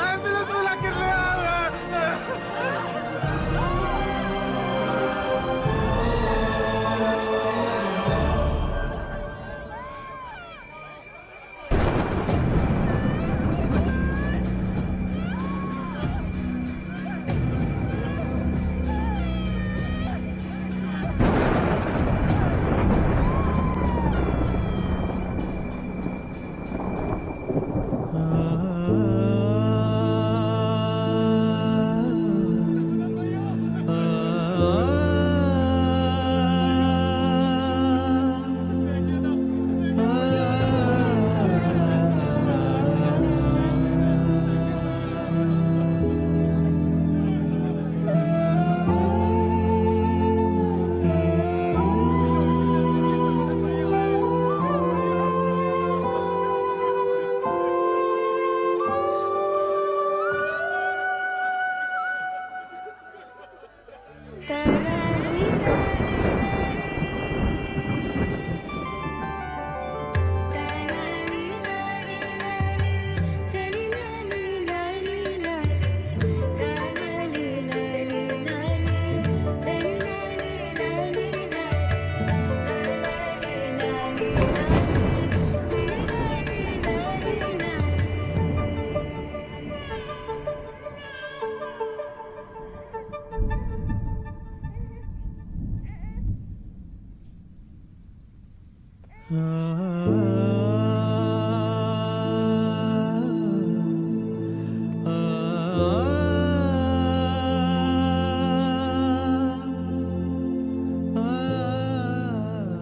एम्बुलेंस बुला कर ले आओ।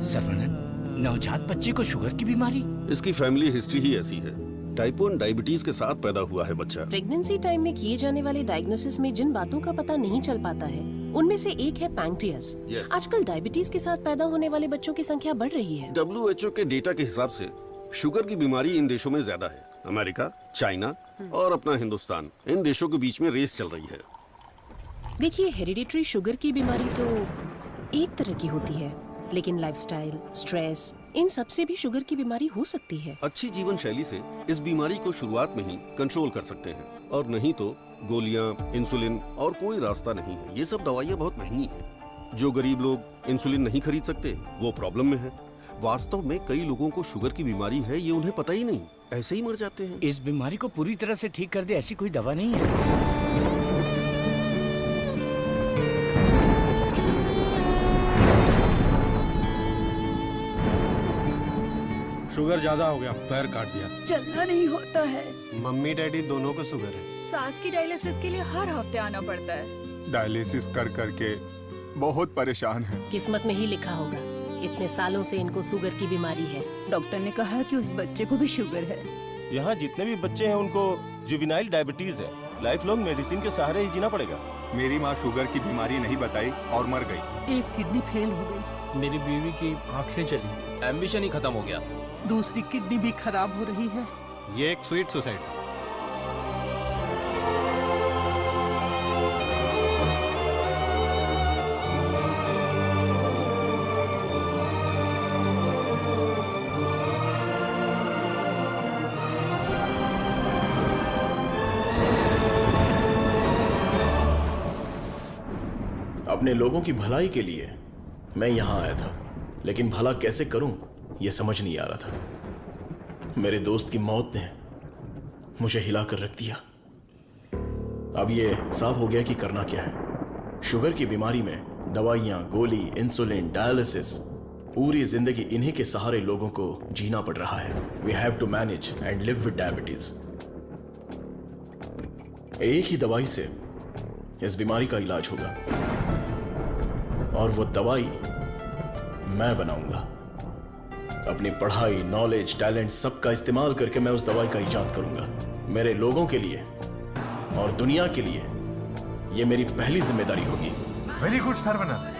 सर्वनन, नवजात बच्चे को शुगर की बीमारी? इसकी फैमिली हिस्ट्री ही ऐसी है। टाइप 1 डायबिटीज के साथ पैदा हुआ है बच्चा। प्रेगनेंसी टाइम में किए जाने वाले डायग्नोसिस में जिन बातों का पता नहीं चल पाता है उनमें से एक है पैंक्रियास। आजकल डायबिटीज के साथ पैदा होने वाले बच्चों की संख्या बढ़ रही है। WHO के डेटा के हिसाब से शुगर की बीमारी इन देशों में ज्यादा है। अमेरिका, चाइना और अपना हिंदुस्तान, इन देशों के बीच में रेस चल रही है। देखिए, हेरिडिटरी शुगर की बीमारी तो एक तरह की होती है, लेकिन लाइफस्टाइल, स्ट्रेस, इन सब से भी शुगर की बीमारी हो सकती है। अच्छी जीवन शैली से इस बीमारी को शुरुआत में ही कंट्रोल कर सकते हैं, और नहीं तो गोलियां, इंसुलिन और कोई रास्ता नहीं है। ये सब दवाइयाँ बहुत महंगी हैं। जो गरीब लोग इंसुलिन नहीं खरीद सकते वो प्रॉब्लम में है। वास्तव में कई लोगों को शुगर की बीमारी है, ये उन्हें पता ही नहीं, ऐसे ही मर जाते हैं। इस बीमारी को पूरी तरह से ठीक कर दे ऐसी कोई दवा नहीं है। शुगर ज्यादा हो गया, पैर काट दिया। चलना नहीं होता है। मम्मी डैडी दोनों को शुगर है। सास की डायलिसिस के लिए हर हफ्ते आना पड़ता है। डायलिसिस कर करके बहुत परेशान है। किस्मत में ही लिखा होगा, इतने सालों से इनको शुगर की बीमारी है। डॉक्टर ने कहा कि उस बच्चे को भी शुगर है। यहाँ जितने भी बच्चे हैं उनको जुवेनाइल डायबिटीज है। लाइफ लॉन्ग मेडिसिन के सहारे ही जीना पड़ेगा। मेरी माँ शुगर की बीमारी नहीं बताई और मर गई। एक किडनी फेल हो गई। मेरी बीवी की आंखें चली। एम्बिशन ही खत्म हो गया। दूसरी किडनी भी खराब हो रही है। ये एक स्वीट सुसाइड। अपने लोगों की भलाई के लिए मैं यहाँ आया था, लेकिन भला कैसे करूं यह समझ नहीं आ रहा था। मेरे दोस्त की मौत ने मुझे हिला कर रख दिया। अब ये साफ हो गया कि करना क्या है। शुगर की बीमारी में दवाइयां, गोली, इंसुलिन, डायलिसिस, पूरी जिंदगी इन्हीं के सहारे लोगों को जीना पड़ रहा है। We have to manage and live with diabetes. एक ही दवाई से इस बीमारी का इलाज होगा, और वो दवाई मैं बनाऊंगा। अपनी पढ़ाई, नॉलेज, टैलेंट सबका इस्तेमाल करके मैं उस दवाई का इजाद करूंगा। मेरे लोगों के लिए और दुनिया के लिए ये मेरी पहली जिम्मेदारी होगी। वेरी गुड सर्वनन,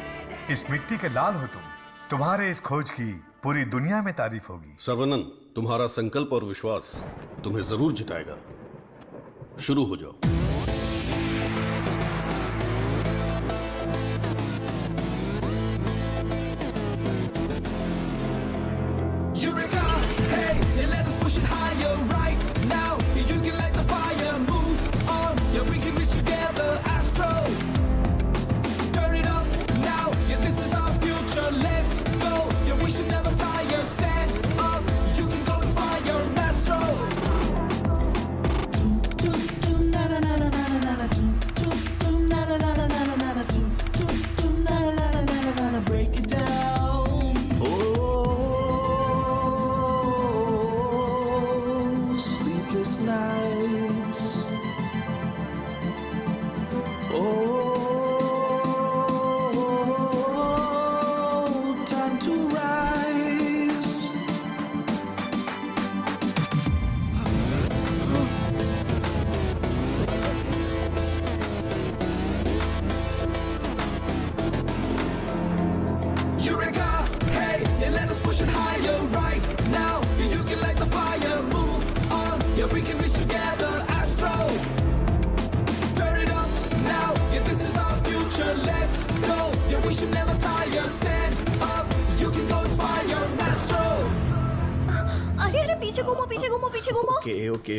इस मिट्टी के लाल हो तुम। तुम्हारे इस खोज की पूरी दुनिया में तारीफ होगी। सर्वनन, तुम्हारा संकल्प और विश्वास तुम्हें जरूर जिताएगा। शुरू हो जाओ।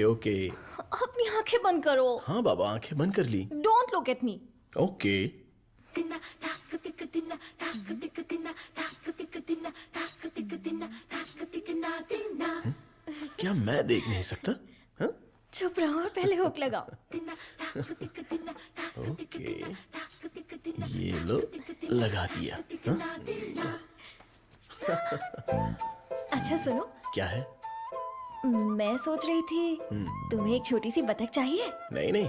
ओके। अपनी आंखें बंद करो। हाँ बाबा, आंखें बंद कर ली। Don't look at me. Okay. क्या मैं देख नहीं सकता? हाँ? चुप रहो और पहले हुक लगाओ। ओके, ये लो, लगा दिया। अच्छा सुनो। क्या है? मैं सोच रही थी तुम्हें एक छोटी सी बतख चाहिए। नहीं नहीं,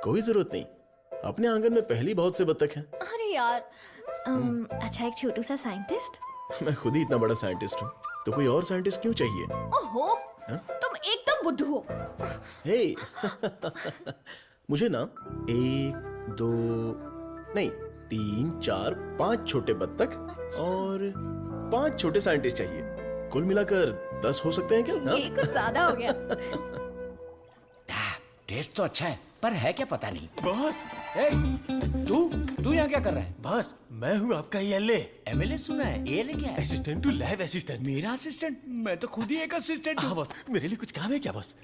कोई जरूरत नहीं। अपने आंगन में पहली बहुत से बतख हैं। अरे यार, अच्छा एक छोटू सा साइंटिस्ट। मैं खुद ही इतना बड़ा साइंटिस्ट हूँ, तो कोई और साइंटिस्ट क्यों चाहिए? ओहो, तुम एकदम बुद्धू हो। हे, मुझे ना 1, 2 नहीं 3, 4, 5 छोटे बत्तख और 5 छोटे साइंटिस्ट चाहिए। कुल मिलाकर 10 हो सकते हैं क्या? ये कुछ ज्यादा हो गया। टेस्ट तो अच्छा है, पर है क्या पता नहीं। बॉस, तू यहाँ क्या कर रहा है? बॉस, मैं हूँ आपका एमएलए। एमएलए सुना है? एएलए क्या है? Assistant to lab assistant. मेरा असिस्टेंट? मैं तो खुद ही एक असिस्टेंट हूँ। बॉस, मेरे लिए कुछ काम है क्या बॉस?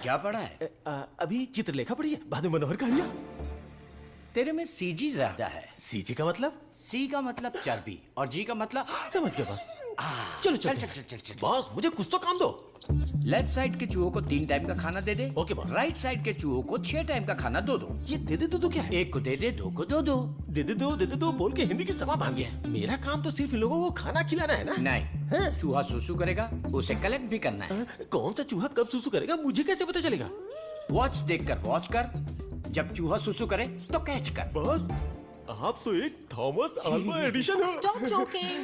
क्या पढ़ा है? अभी चित्रलेखा पढ़ी है, बाद में मनोहर कहानियाँ। तेरे में सीजी ज्यादा है। सीजी का मतलब? सी का मतलब चर्बी और जी का मतलब समझ गया बॉस। चलो चल चल चल चल। बॉस, मुझे कुछ तो काम दो। लेफ्ट साइड के चूहों को 3 टाइम का खाना दे दे। Okay boss. राइट साइड के चूहों को 6 टाइम का खाना दो। ये दे दे दो क्या है? एक को दे दे, 2 को दो। दे दे दो बोल के हिंदी की सभा भाग गया। मेरा काम तो सिर्फ इन लोगों को खाना खिलाना है ना? नहीं, चूहा सुसु करेगा, उसे कलेक्ट भी करना है। कौन सा चूहा कब सुसु करेगा मुझे कैसे पता चलेगा? वॉच देखकर वॉच कर, जब चूहा सुसु करे तो कैच कर। बॉस, आप तो एक थॉमस अल्वा एडिशन हो। Stop joking.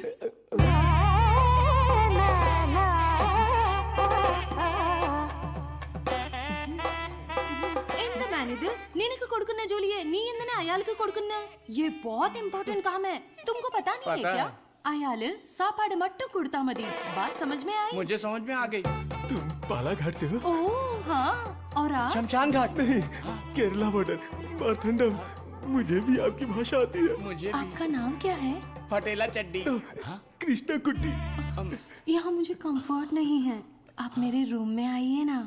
ఎంత మేనేది నేనకు కొడుకున్న జోలి है నీ ఎందనే అయాలకు కొడుకున్న ये बहुत इंपॉर्टेंट काम है तुमको पता नहीं है क्या? अयाल सापाड़ मट्टू कुड़ता मदी बात समझ में आई? मुझे समझ में आ गई। तुम बालाघाट से हो? ओह हाँ, और आप? शमशान घाट। नहीं, केरला बॉर्डर, मारथंडम। मुझे भी आपकी भाषा आती है। मुझे भी। आपका नाम क्या है? फटेला चड्डी। कृष्णा कुट्टी। यहाँ मुझे कंफर्ट नहीं है, आप मेरे रूम में आइए ना,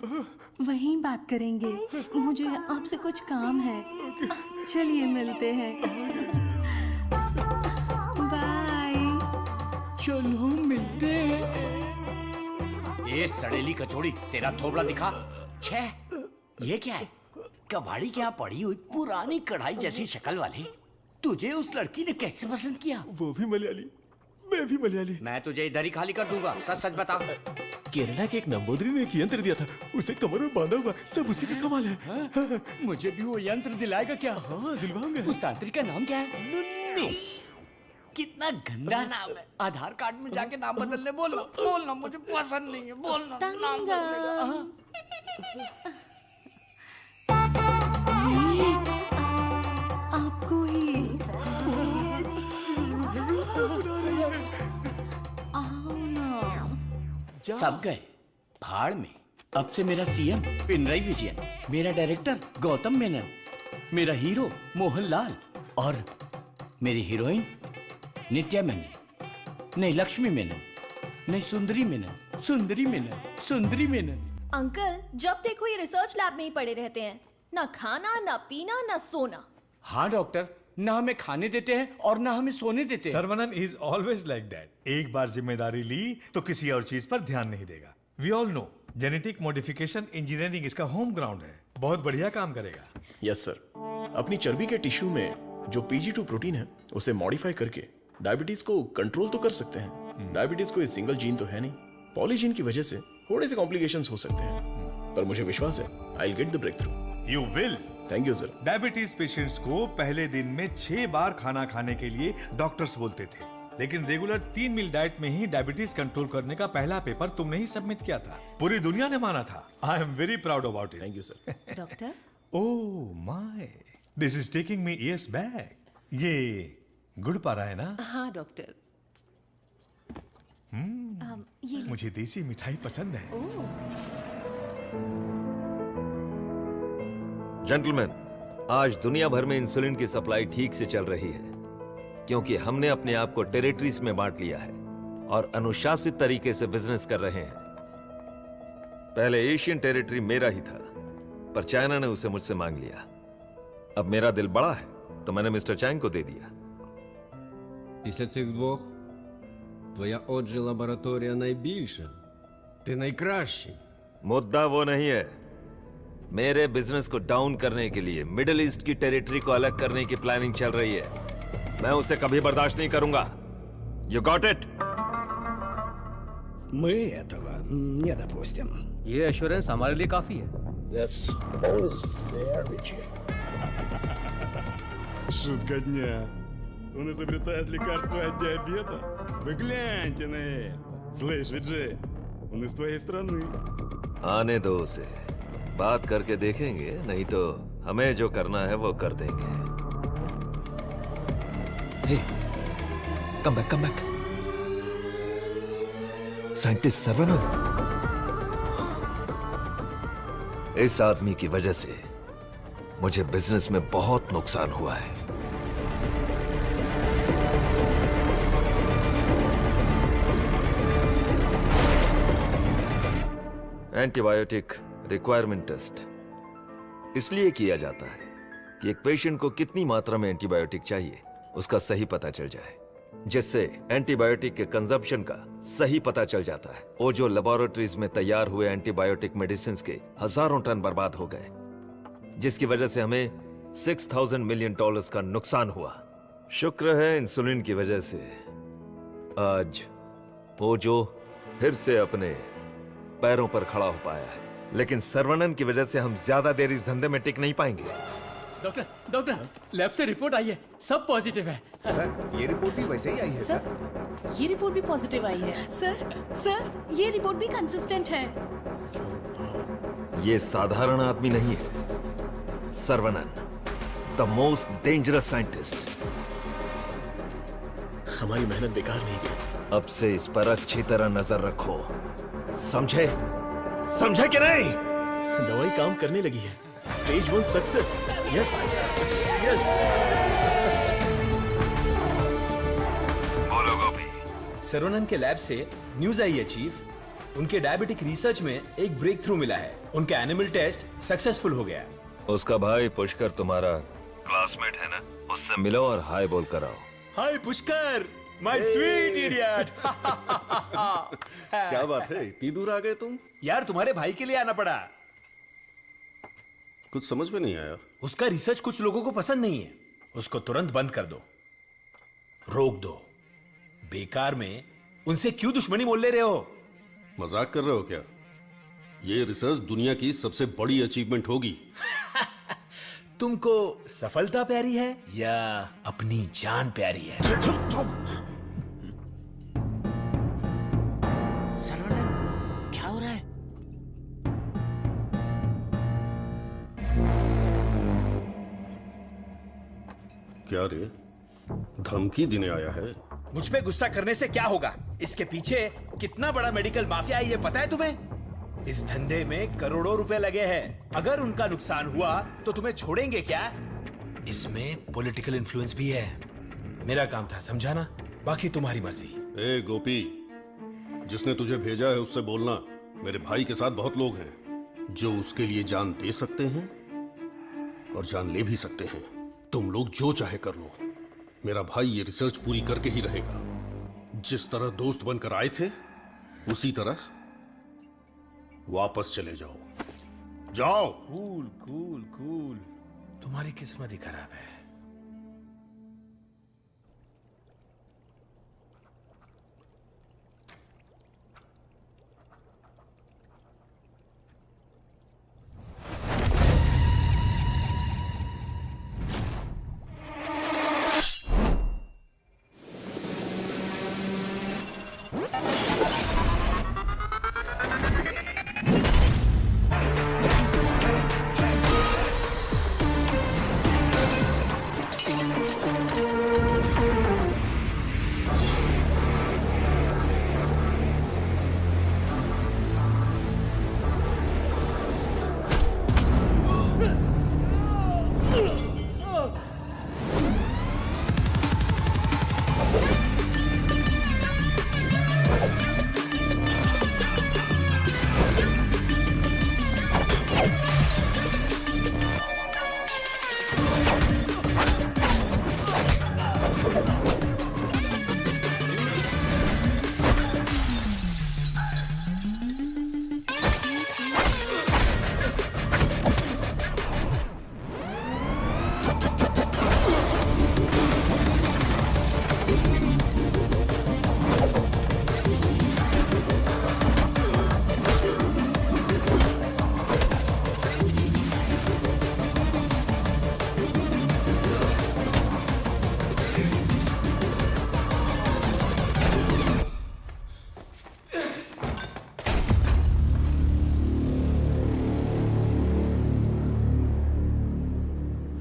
वहीं बात करेंगे। मुझे आपसे कुछ काम है। चलिए मिलते हैं। बाय। चलो मिलते हैं। ये सड़ेली कचौड़ी, तेरा थोबड़ा दिखा। छे, ये क्या है? कबाड़ी क्या पड़ी हुई पुरानी कढ़ाई जैसी शक्ल वाली। तुझे उस लड़की ने कैसे पसंद किया? वो भी मलयाली, मैं भी मलयाली। मैं तुझे इधर ही खाली कर दूंगा, सच सच बता। केरला के एक नंबोदरी ने एक यंत्र दिया था, उसे कमर में बांधा हुआ, सब उसी का कमाल है। हाँ? मुझे भी वो यंत्र दिलाएगा क्या? हाँ दिलवाऊंगा। उस तांत्रिक का नाम क्या है? नुन्नू। कितना गंदा नाम है। आधार कार्ड में जाके नाम बदलने बोलो। बोलना मुझे पसंद नहीं है, बोलना नाम बदलेगा। आपको ही आओ ना। सब गए भाड़ में। अब से मेरा सीएम पिनराई विजयन, मेरा डायरेक्टर गौतम मेनन, मेरा हीरो मोहनलाल और मेरी हीरोइन नित्या मेनन। नहीं लक्ष्मी मेनन, नहीं सुंदरी मेनन, सुंदरी मेनन, सुंदरी मेनन। अंकल जब देखो ये रिसर्च लैब में ही पड़े रहते हैं, ना खाना ना पीना ना सोना। हाँ डॉक्टर, ना हमें खाने देते हैं और ना हमें सोने देते हैं। Saravanan is always like that. एक बार जिम्मेदारी ली तो किसी और चीज पर ध्यान नहीं देगा। We all know genetic modification engineering इसका होम ग्राउंड है। बहुत बढ़िया काम करेगा। Yes sir. अपनी चर्बी के टिश्यू में जो PG2 प्रोटीन है उसे मॉडिफाई करके डायबिटीज को कंट्रोल तो कर सकते हैं। डायबिटीज कोई सिंगल जीन तो है नहीं, पॉलीजीन की वजह से थोड़े से कॉम्प्लिकेशंस हो सकते हैं, पर मुझे विश्वास है I will get the breakthrough. You will. Thank you sir. Diabetes patients को पहले दिन में 6 बार खाना खाने के लिए डॉक्टर्स बोलते थे, लेकिन रेगुलर 3 मील डाइट में ही डायबिटीज कंट्रोल करने का पहला पेपर तुमने ही सबमिट किया था। पूरी दुनिया ने माना था। आई am very proud about it. Thank you sir. Doctor oh my, this is taking me years back. ये गुड़ पारा है ना? हाँ डॉक्टर। ये मुझे देसी मिठाई पसंद है। जेंटलमैन, आज दुनिया भर में इंसुलिन की सप्लाई ठीक से चल रही है क्योंकि हमने अपने आप को टेरिटरीज में बांट लिया है और अनुशासित तरीके से बिजनेस कर रहे हैं। पहले एशियन टेरिटरी मेरा ही था, पर चाइना ने उसे मुझसे मांग लिया। अब मेरा दिल बड़ा है तो मैंने मिस्टर चैंग को दे दिया। Після цих двох твоя отже лабораторія найбільша. Ти найкращий. मुद्दा वो नहीं है। मेरे बिजनेस को डाउन करने के लिए मिडिल ईस्ट की टेरिटरी को अलग करने की प्लानिंग चल रही है। मैं उसे कभी बर्दाश्त नहीं करूंगा। You got it? Мы этого не допустим. ये एश्योरेंस हमारे लिए काफी है। That's always fair, Richie. Шутка дня. Он изобретает лекарство от диабета? Вы гляньте на это. Слышь, Виджей, он из твоей страны. आने दो उसे, बात करके देखेंगे, नहीं तो हमें जो करना है वो कर देंगे। हे, कम बैक। साइंटिस्ट सर्वनन। इस आदमी की वजह से मुझे बिजनेस में बहुत नुकसान हुआ है। एंटीबायोटिक रिक्वायरमेंट टेस्ट इसलिए किया जाता है कि एक पेशेंट को कितनी मात्रा में एंटीबायोटिक चाहिए उसका सही पता चल जाए, जिससे एंटीबायोटिक के कंजप्शन का सही पता चल जाता है। वो जो लेबोरेटरीज में तैयार हुए एंटीबायोटिक मेडिसिन के हजारों टन बर्बाद हो गए, जिसकी वजह से हमें $6,000 मिलियन का नुकसान हुआ। शुक्र है इंसुलिन की वजह से आज वो जो फिर से अपने पैरों पर खड़ा हो पाया है, लेकिन सर्वनन की वजह से हम ज्यादा देर इस धंधे में टिक नहीं पाएंगे। डॉक्टर, लैब से रिपोर्ट आई है, सब पॉजिटिव है। सर, ये रिपोर्ट भी वैसे ही आई है सर। ये रिपोर्ट भी पॉजिटिव आई है। सर, ये रिपोर्ट भी कंसिस्टेंट है। ये साधारण आदमी नहीं है। Saravanan, the most dangerous scientist. हमारी मेहनत बेकार नहीं गई। अब से इस पर अच्छी तरह नजर रखो, समझे कि नहीं? दवाई काम करने लगी है। Stage 1 success. यस। बोलो गोपी। सर्वनन के लैब से न्यूज आई है चीफ। उनके डायबिटिक रिसर्च में एक ब्रेक थ्रू मिला है। उनका एनिमल टेस्ट सक्सेसफुल हो गया। उसका भाई पुष्कर तुम्हारा क्लासमेट है ना? उससे मिलो और हाय बोल कर आओ। हाय पुष्कर, माय स्वीट इडियट। क्या बात है, इतनी दूर आ गए तुम? यार तुम्हारे भाई के लिए आना पड़ा। कुछ समझ में नहीं आया। उसका रिसर्च कुछ लोगों को पसंद नहीं है, उसको तुरंत बंद कर दो, रोक दो। बेकार में उनसे क्यों दुश्मनी मोल ले रहे हो? मजाक कर रहे हो क्या? ये रिसर्च दुनिया की सबसे बड़ी अचीवमेंट होगी। तुमको सफलता प्यारी है या अपनी जान प्यारी है? सरवणन, क्या हो रहा है? क्या रे, धमकी देने आया है? मुझ पे गुस्सा करने से क्या होगा? इसके पीछे कितना बड़ा मेडिकल माफिया है ये पता है तुम्हें? इस धंधे में करोड़ों रुपए लगे हैं। अगर उनका नुकसान हुआ तो तुम्हें छोड़ेंगे क्या? इसमें पॉलिटिकल इन्फ्लुएंस भी है। मेरा काम था समझाना, बाकी तुम्हारी मर्जी। ए गोपी, जिसने तुझे भेजा है उससे बोलना मेरे भाई के साथ बहुत लोग हैं जो उसके लिए जान दे सकते हैं और जान ले भी सकते हैं। तुम लोग जो चाहे कर लो, मेरा भाई ये रिसर्च पूरी करके ही रहेगा। जिस तरह दोस्त बनकर आए थे उसी तरह वापस चले जाओ। जाओ। कूल कूल कूल, तुम्हारी किस्मत ही खराब है।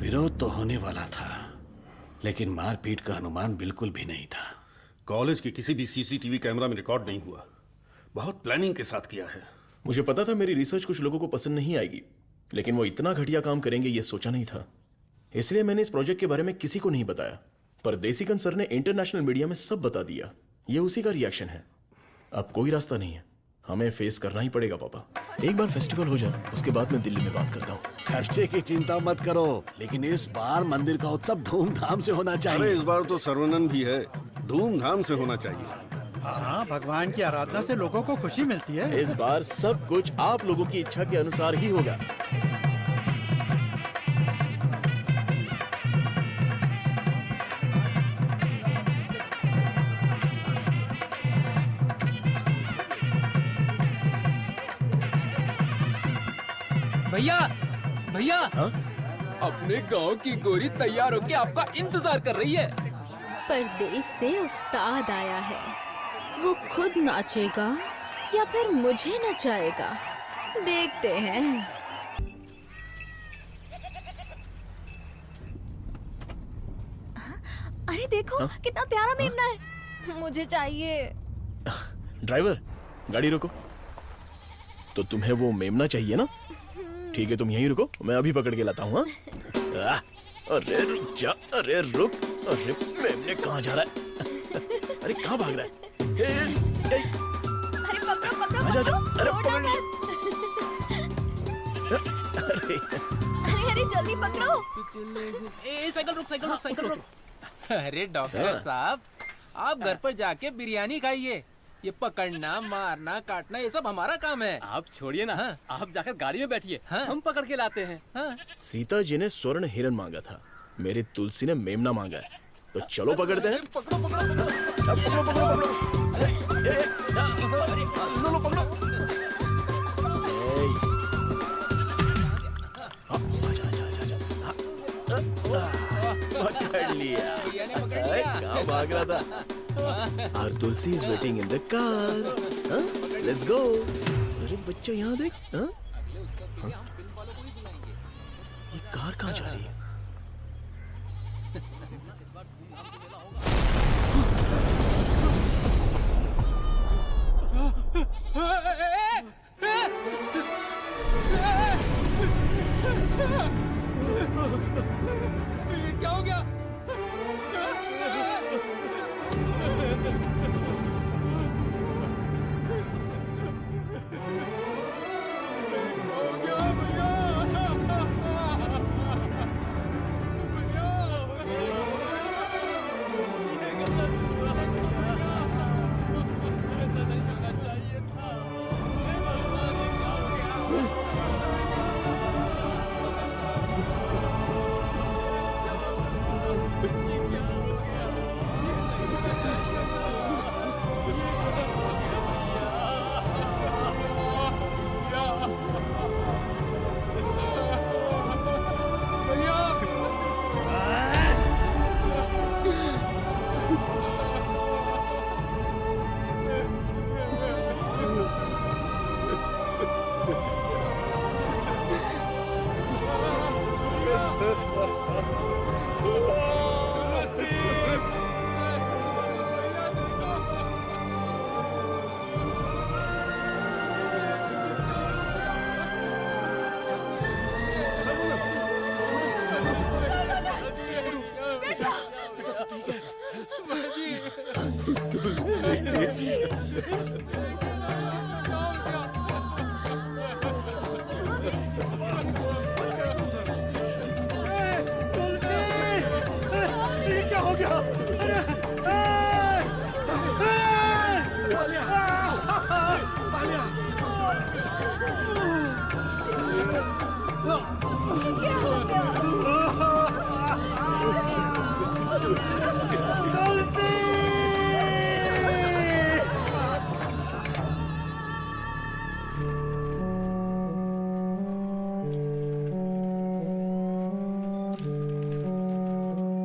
विरोध तो होने वाला था, लेकिन मारपीट का अनुमान बिल्कुल भी नहीं था। कॉलेज के किसी भी सीसीटीवी कैमरा में रिकॉर्ड नहीं हुआ। बहुत प्लानिंग के साथ किया है। मुझे पता था मेरी रिसर्च कुछ लोगों को पसंद नहीं आएगी, लेकिन वो इतना घटिया काम करेंगे ये सोचा नहीं था। इसलिए मैंने इस प्रोजेक्ट के बारे में किसी को नहीं बताया, पर देसिकन सर ने इंटरनेशनल मीडिया में सब बता दिया। ये उसी का रिएक्शन है। अब कोई रास्ता नहीं है, हमें फेस करना ही पड़ेगा पापा। एक बार फेस्टिवल हो जाए उसके बाद मैं दिल्ली में बात करता हूँ। खर्चे की चिंता मत करो, लेकिन इस बार मंदिर का उत्सव धूमधाम से होना चाहिए। अरे इस बार तो सर्वनन भी है, धूमधाम से होना चाहिए। हाँ, भगवान की आराधना से लोगों को खुशी मिलती है। इस बार सब कुछ आप लोगों की इच्छा के अनुसार ही होगा। भैया भैया, अपने गांव की गोरी तैयार होके आपका इंतजार कर रही है। परदेश से उस्ताद आया है, वो खुद नाचेगा या फिर मुझे नचाएगा, देखते हैं। अरे देखो कितना प्यारा मेमना है, मुझे चाहिए। ड्राइवर, गाड़ी रोको। तो तुम्हें वो मेमना चाहिए ना? ठीक है, तुम यहीं रुको, मैं अभी पकड़ के लाता हूँ। अरे रुक जा, अरे रुक। अरे मेमने कहाँ जा रहा है? अरे कहाँ भाग रहा है? अरे पकड़ो पकड़ो आजा, पकड़ो, अरे छोड़ो पकड़। मत। अरे अरे जल्दी पकड़ो। साइकिल रुक, साइकिल रुक, साइकिल रुक। अरे डॉक्टर साहब, आप घर पर जाके बिरयानी खाइए। ये पकड़ना, मारना, काटना ये सब हमारा काम है। आप छोड़िए ना। हाँ? आप जाकर गाड़ी में बैठिए। हाँ? हम पकड़ के लाते हैं। हाँ? सीता जी ने स्वर्ण हिरन मांगा था, मेरी तुलसी ने मेमना मांगा है, तो चलो पकड़ते हैं। पकड़ो पकड़ो पकड़ो पकड़ो पकड़ लिया। कहाँ भाग रहा था? Our Tulsi is waiting in the car. Let's go. अरे बच्चा यहाँ देख। ये कार कहाँ जा रही है? क्या हो गया?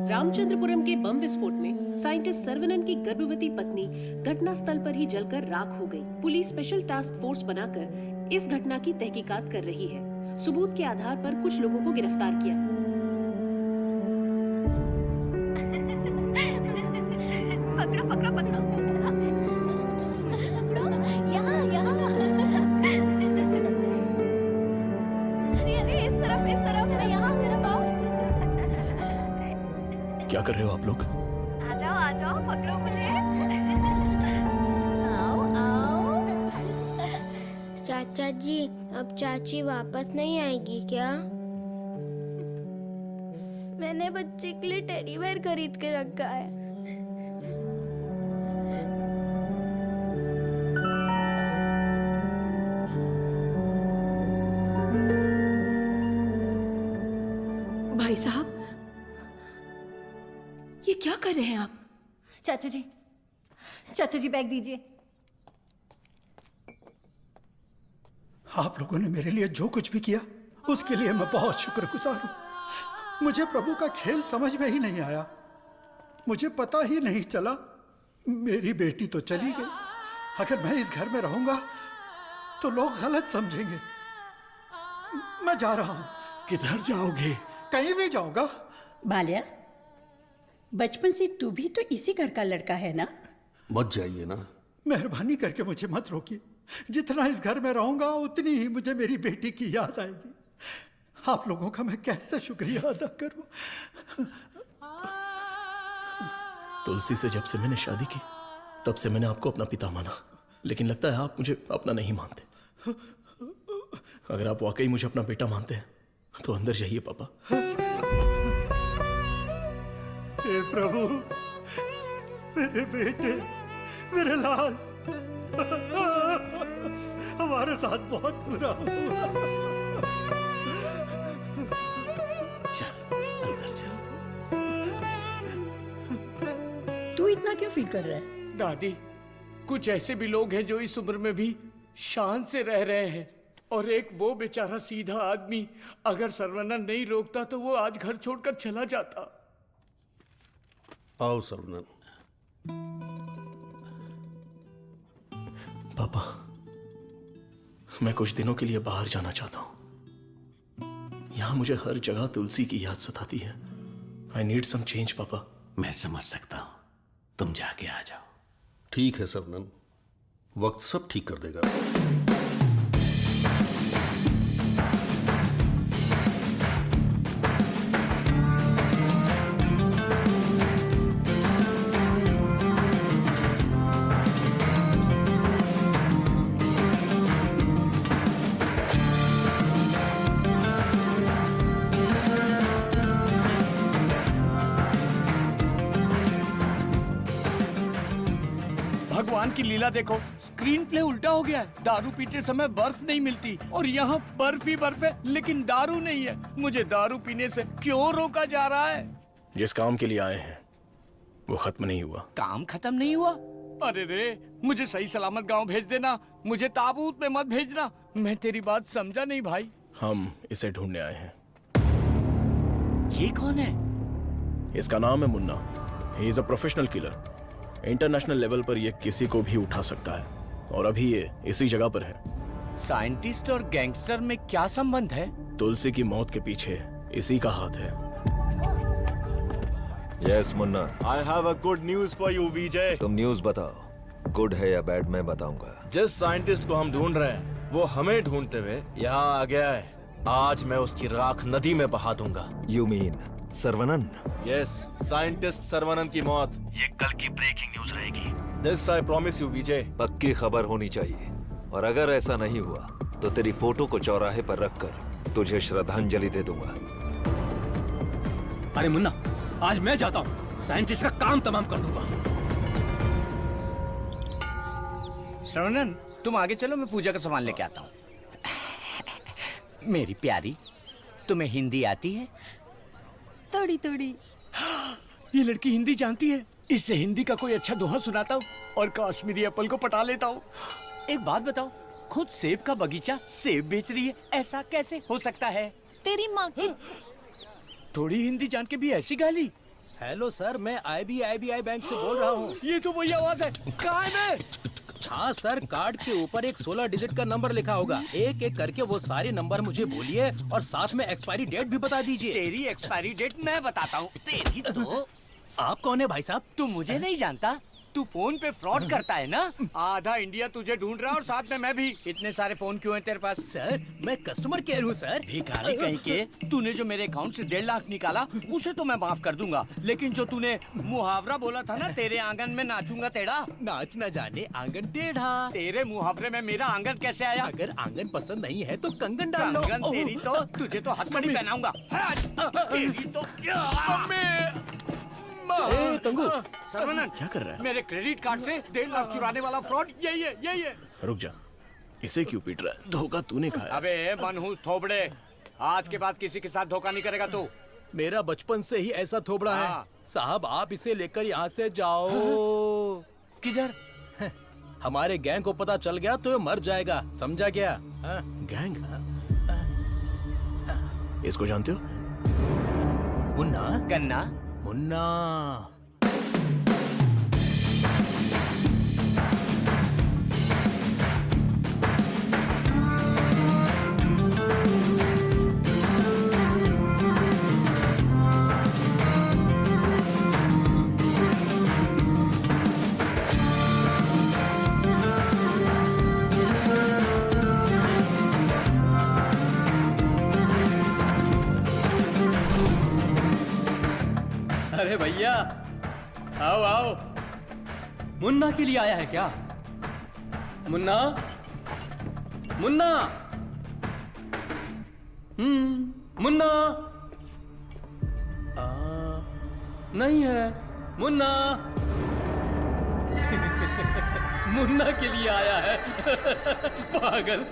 रामचंद्रपुरम के बम विस्फोट में साइंटिस्ट सर्वनन की गर्भवती पत्नी घटना स्थल पर ही जलकर राख हो गई। पुलिस स्पेशल टास्क फोर्स बनाकर इस घटना की तहकीकात कर रही है। सबूत के आधार पर कुछ लोगों को गिरफ्तार किया। पकड़ो पकड़ो पकड़ो पकड़ो, यहाँ यहाँ। अरे इस तरफ मैं यहाँ तरफ आओ। क्या कर रहे हो आप लोग? आ जाओ पकड़ो मुझे। आओ आओ। चाचा जी, अब चाची वापस नहीं आएगी क्या? मैंने बच्चे के लिए टेडी बेयर खरीद के रखा है। भाई साहब, ये क्या कर रहे हैं आप? चाचा जी बैग दीजिए। आप लोगों ने मेरे लिए जो कुछ भी किया उसके लिए मैं बहुत शुक्रगुजार हूँ। मुझे प्रभु का खेल समझ में ही नहीं आया। मुझे पता ही नहीं चला। मेरी बेटी तो चली गई। अगर मैं इस घर में रहूंगा तो लोग गलत समझेंगे। मैं जा रहा हूँ। किधर जाओगे? कहीं भी जाऊंगा। बाल्या, बचपन से तू भी तो इसी घर का लड़का है ना? मत जाइए ना। मेहरबानी करके मुझे मत रोकिए। जितना इस घर में रहूंगा उतनी ही मुझे मेरी बेटी की याद आएगी। आप लोगों का मैं कैसे शुक्रिया अदा करूं। तुलसी से जब से मैंने शादी की तब से मैंने आपको अपना पिता माना, लेकिन लगता है आप मुझे अपना नहीं मानते। अगर आप वाकई मुझे अपना बेटा मानते हैं तो अंदर जाइए पापा। हे प्रभु, मेरे बेटे, मेरे लाल, हमारे साथ बहुत बुरा हुआ। तू इतना क्यों फील कर रहा है? दादी, कुछ ऐसे भी लोग हैं जो इस उम्र में भी शान से रह रहे हैं, और एक वो बेचारा सीधा आदमी, अगर सर्वनन नहीं रोकता तो वो आज घर छोड़कर चला जाता। आओ सर्वनन। पापा, मैं कुछ दिनों के लिए बाहर जाना चाहता हूं। यहां मुझे हर जगह तुलसी की याद सताती है। आई नीड सम चेंज पापा। मैं समझ सकता हूं, तुम जाके आ जाओ। ठीक है सर्वनन, वक्त सब ठीक कर देगा। भगवान की लीला देखो, स्क्रीन प्ले उल्टा हो गया है। दारू पीते समय बर्फ नहीं मिलती और यहाँ बर्फ ही बर्फ है, लेकिन दारू नहीं है। मुझे दारू पीने से क्यों रोका जा रहा है? जिस काम के लिए आए हैं वो खत्म नहीं हुआ। काम खत्म नहीं हुआ? अरे रे, मुझे सही सलामत गांव भेज देना, मुझे ताबूत में मत भेजना। मैं तेरी बात समझा नहीं भाई। हम इसे ढूंढने आए हैं। ये कौन है? इसका नाम है Munna. He is a professional killer. International level पर ये किसी को भी उठा सकता है, और अभी ये इसी जगह पर है। साइंटिस्ट और गैंगस्टर में क्या संबंध है? तुलसी की मौत के पीछे इसी का हाथ है। Yes Munna. I have a good news for you, विजय। तुम न्यूज बताओ, गुड है या बैड मैं बताऊंगा। जिस साइंटिस्ट को हम ढूंढ रहे हैं वो हमें ढूंढते हुए यहाँ आ गया है। आज मैं उसकी राख नदी में बहा दूंगा। You mean Saravanan? Yes, scientist Saravanan की मौत ये कल की ब्रेकिंग न्यूज रहेगी। दिस आई प्रॉमिस यू विजय। पक्की खबर होनी चाहिए, और अगर ऐसा नहीं हुआ तो तेरी फोटो को चौराहे पर रखकर तुझे श्रद्धांजलि दे दूंगा। अरे मुन्ना, आज मैं जाता हूँ, साइंटिस्ट का काम तमाम कर दूंगा। श्रवणन, तुम आगे चलो, मैं पूजा का सामान लेके आता हूँ। मेरी प्यारी, तुम्हें हिंदी आती है? थोड़ी थोड़ी। ये लड़की हिंदी जानती है। इससे हिंदी का कोई अच्छा दोहा सुनाता हूँ और कश्मीरी एप्पल को पटा लेता हूँ। एक बात बताओ, खुद सेब का बगीचा सेब बेच रही है, ऐसा कैसे हो सकता है? तेरी माँ की। थोड़ी हिंदी जान के भी ऐसी गाली? हेलो सर, मैं IBI बैंक से बोल रहा हूँ। ये तो वही आवाज है। कहाँ है मैं? हाँ सर, कार्ड के ऊपर एक 16 डिजिट का नंबर लिखा होगा। एक एक करके वो सारे नंबर मुझे बोलिए और साथ में एक्सपायरी डेट भी बता दीजिए। तेरी एक्सपायरी डेट मैं बताता हूँ। तेरी तो आप कौन है भाई साहब? तू मुझे नहीं जानता? तू फोन पे फ्रॉड करता है ना? आधा इंडिया तुझे ढूंढ रहा है और साथ में मैं भी। इतने सारे फोन क्यों हैं तेरे पास? सर, मैं कस्टमर केयर हूँ सर। भिखारी कहीं के। तूने जो मेरे अकाउंट से 1.5 लाख निकाला उसे तो मैं माफ कर दूंगा, लेकिन जो तूने मुहावरा बोला था ना, तेरे आंगन में नाचूंगा टेढ़ा, नाच न जाने आंगन टेढ़ा। तेरे मुहावरे में मेरा आंगन कैसे आया? अगर आंगन पसंद नहीं है तो कंगन डाल लो। कंगन तेरी तो, तुझे तो हथकड़ी पहनाऊंगा। तेरी तो तंगू, सर्वनन, क्या कर रहा है? मेरे क्रेडिट कार्ड से 1.5 लाख चुराने वाला फ्रॉड यही है, यही है। रुक जा, इसे क्यों पीट रहा है? धोखा तूने खाया। अबे मनहूस थोबड़े, आज के बाद किसी के साथ धोखा नहीं करेगा तू। मेरा बचपन से ही ऐसा थोबड़ा है साहब। आप इसे लेकर यहाँ से जाओ। किधर? हमारे गैंग को पता चल गया तो ये मर जाएगा, समझा क्या? गैंग? इसको जानते हो? मुन्ना? गन्ना? मुन्ना। अरे भैया, आओ आओ। मुन्ना के लिए आया है क्या? मुन्ना, मुन्ना, मुन्ना। नहीं है मुन्ना। मुन्ना के लिए आया है। पागल।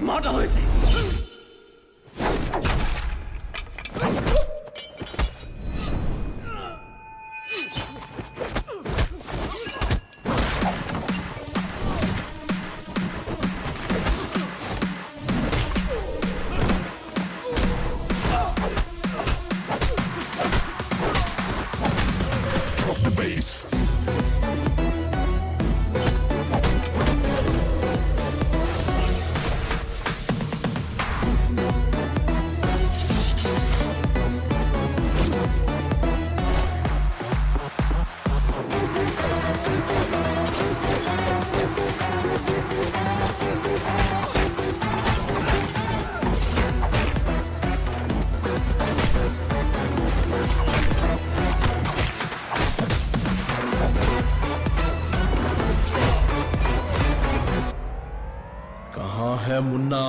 मारो इसे। कहाँ है मुन्ना?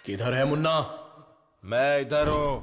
किधर है मुन्ना? मैं इधर हूं।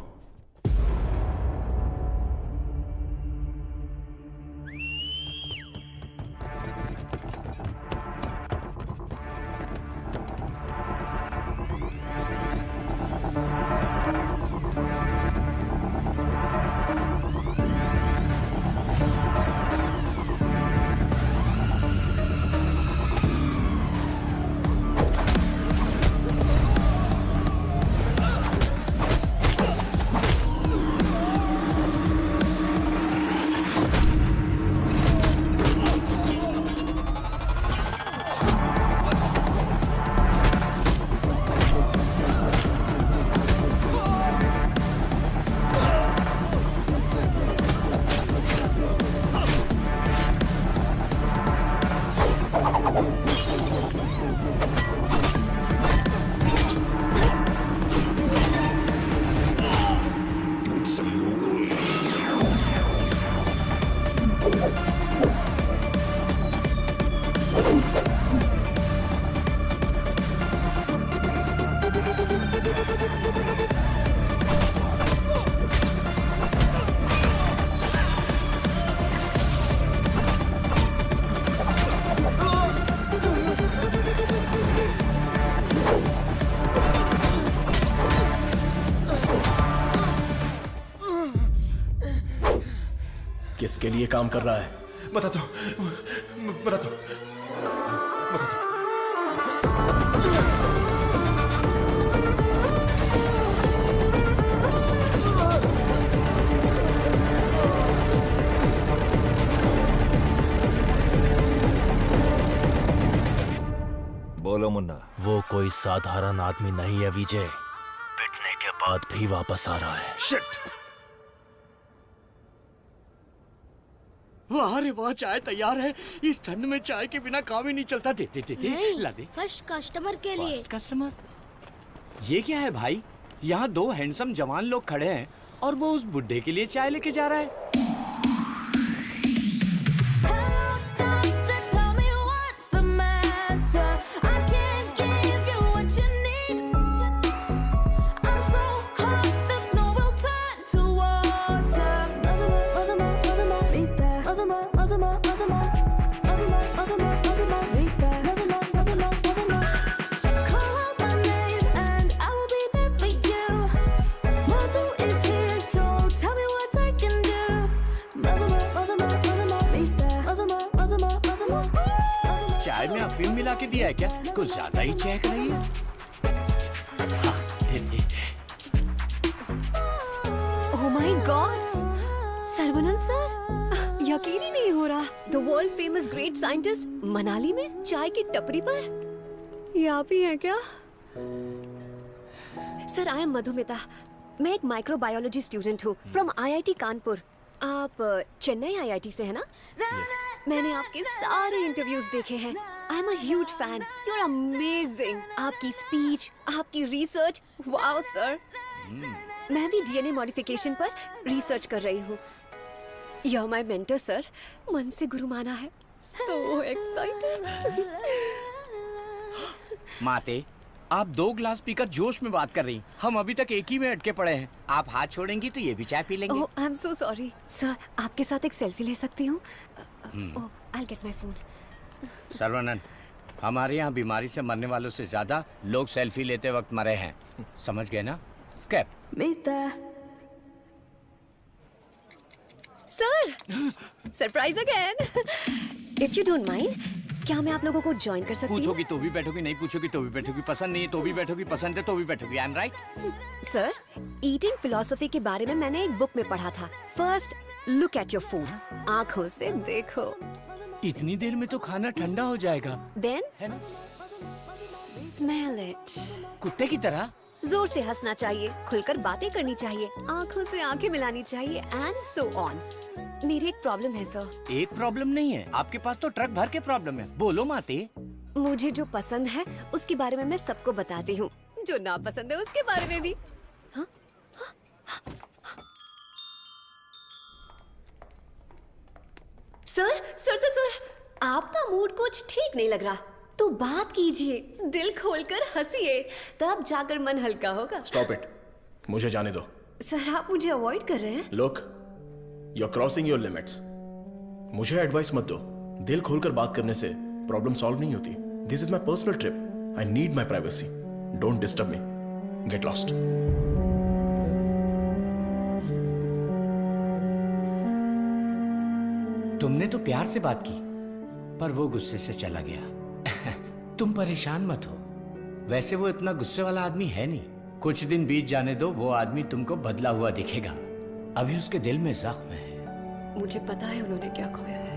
किसके लिए काम कर रहा है? बता दो, बता दो, बता दो। बोलो मुन्ना। वो कोई साधारण आदमी नहीं है विजय। पिटने के बाद भी वापस आ रहा है। शिट! वाह रे वाह, चाय तैयार है। इस ठंड में चाय के बिना काम ही नहीं चलता। दे दे दे दे, ला दे। फर्स्ट कस्टमर के लिए। First customer? ये क्या है भाई? यहाँ दो हैंडसम जवान लोग खड़े हैं और वो उस बुड्ढे के लिए चाय लेके जा रहा है। Tell me what's the matter. I can't give you के दिया है क्या? कुछ ज्यादा ही चहक रही है। हाँ, दे दे। ओह माय गॉड, सर्वनंद सर, यकीन ही नहीं हो रहा। The world famous great scientist Manali में चाय की टपरी पर। ये आप ही हैं क्या? Sir, I am Madhumita. मैं एक माइक्रोबायोलॉजी स्टूडेंट हूँ फ्रॉम IIT कानपुर। आप चेन्नई IIT से है ना? मैंने आपके सारे इंटरव्यूज देखे हैं। I am a huge fan. You are amazing. आपकी स्पीच, आपकी रिसर्च, वाओ सर। मैं भी DNA मॉडिफिकेशन पर रिसर्च कर रही हूँ। You are my mentor sir. मन से गुरु माना है। So excited. माते, आप 2 ग्लास पीकर जोश में बात कर रही। हम अभी तक एक ही में अटके पड़े हैं। आप हाथ छोड़ेंगी तो ये भी चाय पी लेंगे। I am so sorry sir. आपके साथ एक सेल्फी ले सकती हूँ? I get my phone. Sarvanand, हमारे यहाँ बीमारी से मरने वालों से ज्यादा लोग सेल्फी लेते वक्त मरे हैं। समझ गए ना? Escape. Sir, surprise again. If you don't mind, क्या मैं आप लोगों को ज्वाइन कर सकती हूँ? पूछोगी तो भी बैठोगी, नहीं पूछोगी तो भी बैठोगी, पसंद नहीं है तो भी बैठोगी, पसंद है तो भी बैठोगी। I am right? Sir, eating philosophy के बारे में मैंने एक बुक में पढ़ा था। First look at your food. आंखों से देखो। इतनी देर में तो खाना ठंडा हो जाएगा। देन है ना? Smell it. कुत्ते की तरह जोर से हंसना चाहिए, खुलकर बातें करनी चाहिए, आंखों से आंखें मिलानी चाहिए, एंड सो ऑन। मेरी एक प्रॉब्लम है सर। एक प्रॉब्लम नहीं है, आपके पास तो ट्रक भर के प्रॉब्लम है। बोलो माते। मुझे जो पसंद है उसके बारे में मैं सबको बताती हूँ, जो ना पसंद है उसके बारे में भी। हाँ? सर सर सर सर, आपका मूड कुछ ठीक नहीं लग रहा, तो बात कीजिए, दिल खोलकर हंसिए, तब जाकर मन हल्का होगा। स्टॉप इट, मुझे जाने दो। सर, आप मुझे अवॉइड कर रहे हैं। Look, you are crossing your limits. मुझे एडवाइस मत दो। दिल खोलकर बात करने से प्रॉब्लम सॉल्व नहीं होती। This is my personal trip. I need my privacy. Don't disturb me. Get lost. तुमने तो प्यार से बात की, पर वो गुस्से से चला गया। तुम परेशान मत हो। वैसे वो इतना गुस्से वाला आदमी है नहीं। कुछ दिन बीत जाने दो, वो आदमी तुमको बदला हुआ दिखेगा। अभी उसके दिल में जख्म है। मुझे पता है उन्होंने क्या खोया है।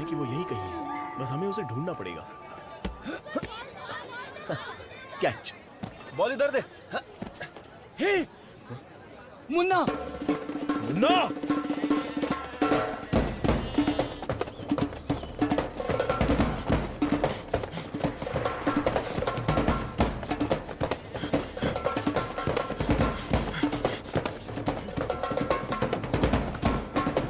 कि वो यही कहीं है, बस हमें उसे ढूंढना पड़ेगा। कैच। बॉल इधर दे। हे, मुन्ना। मुन्ना।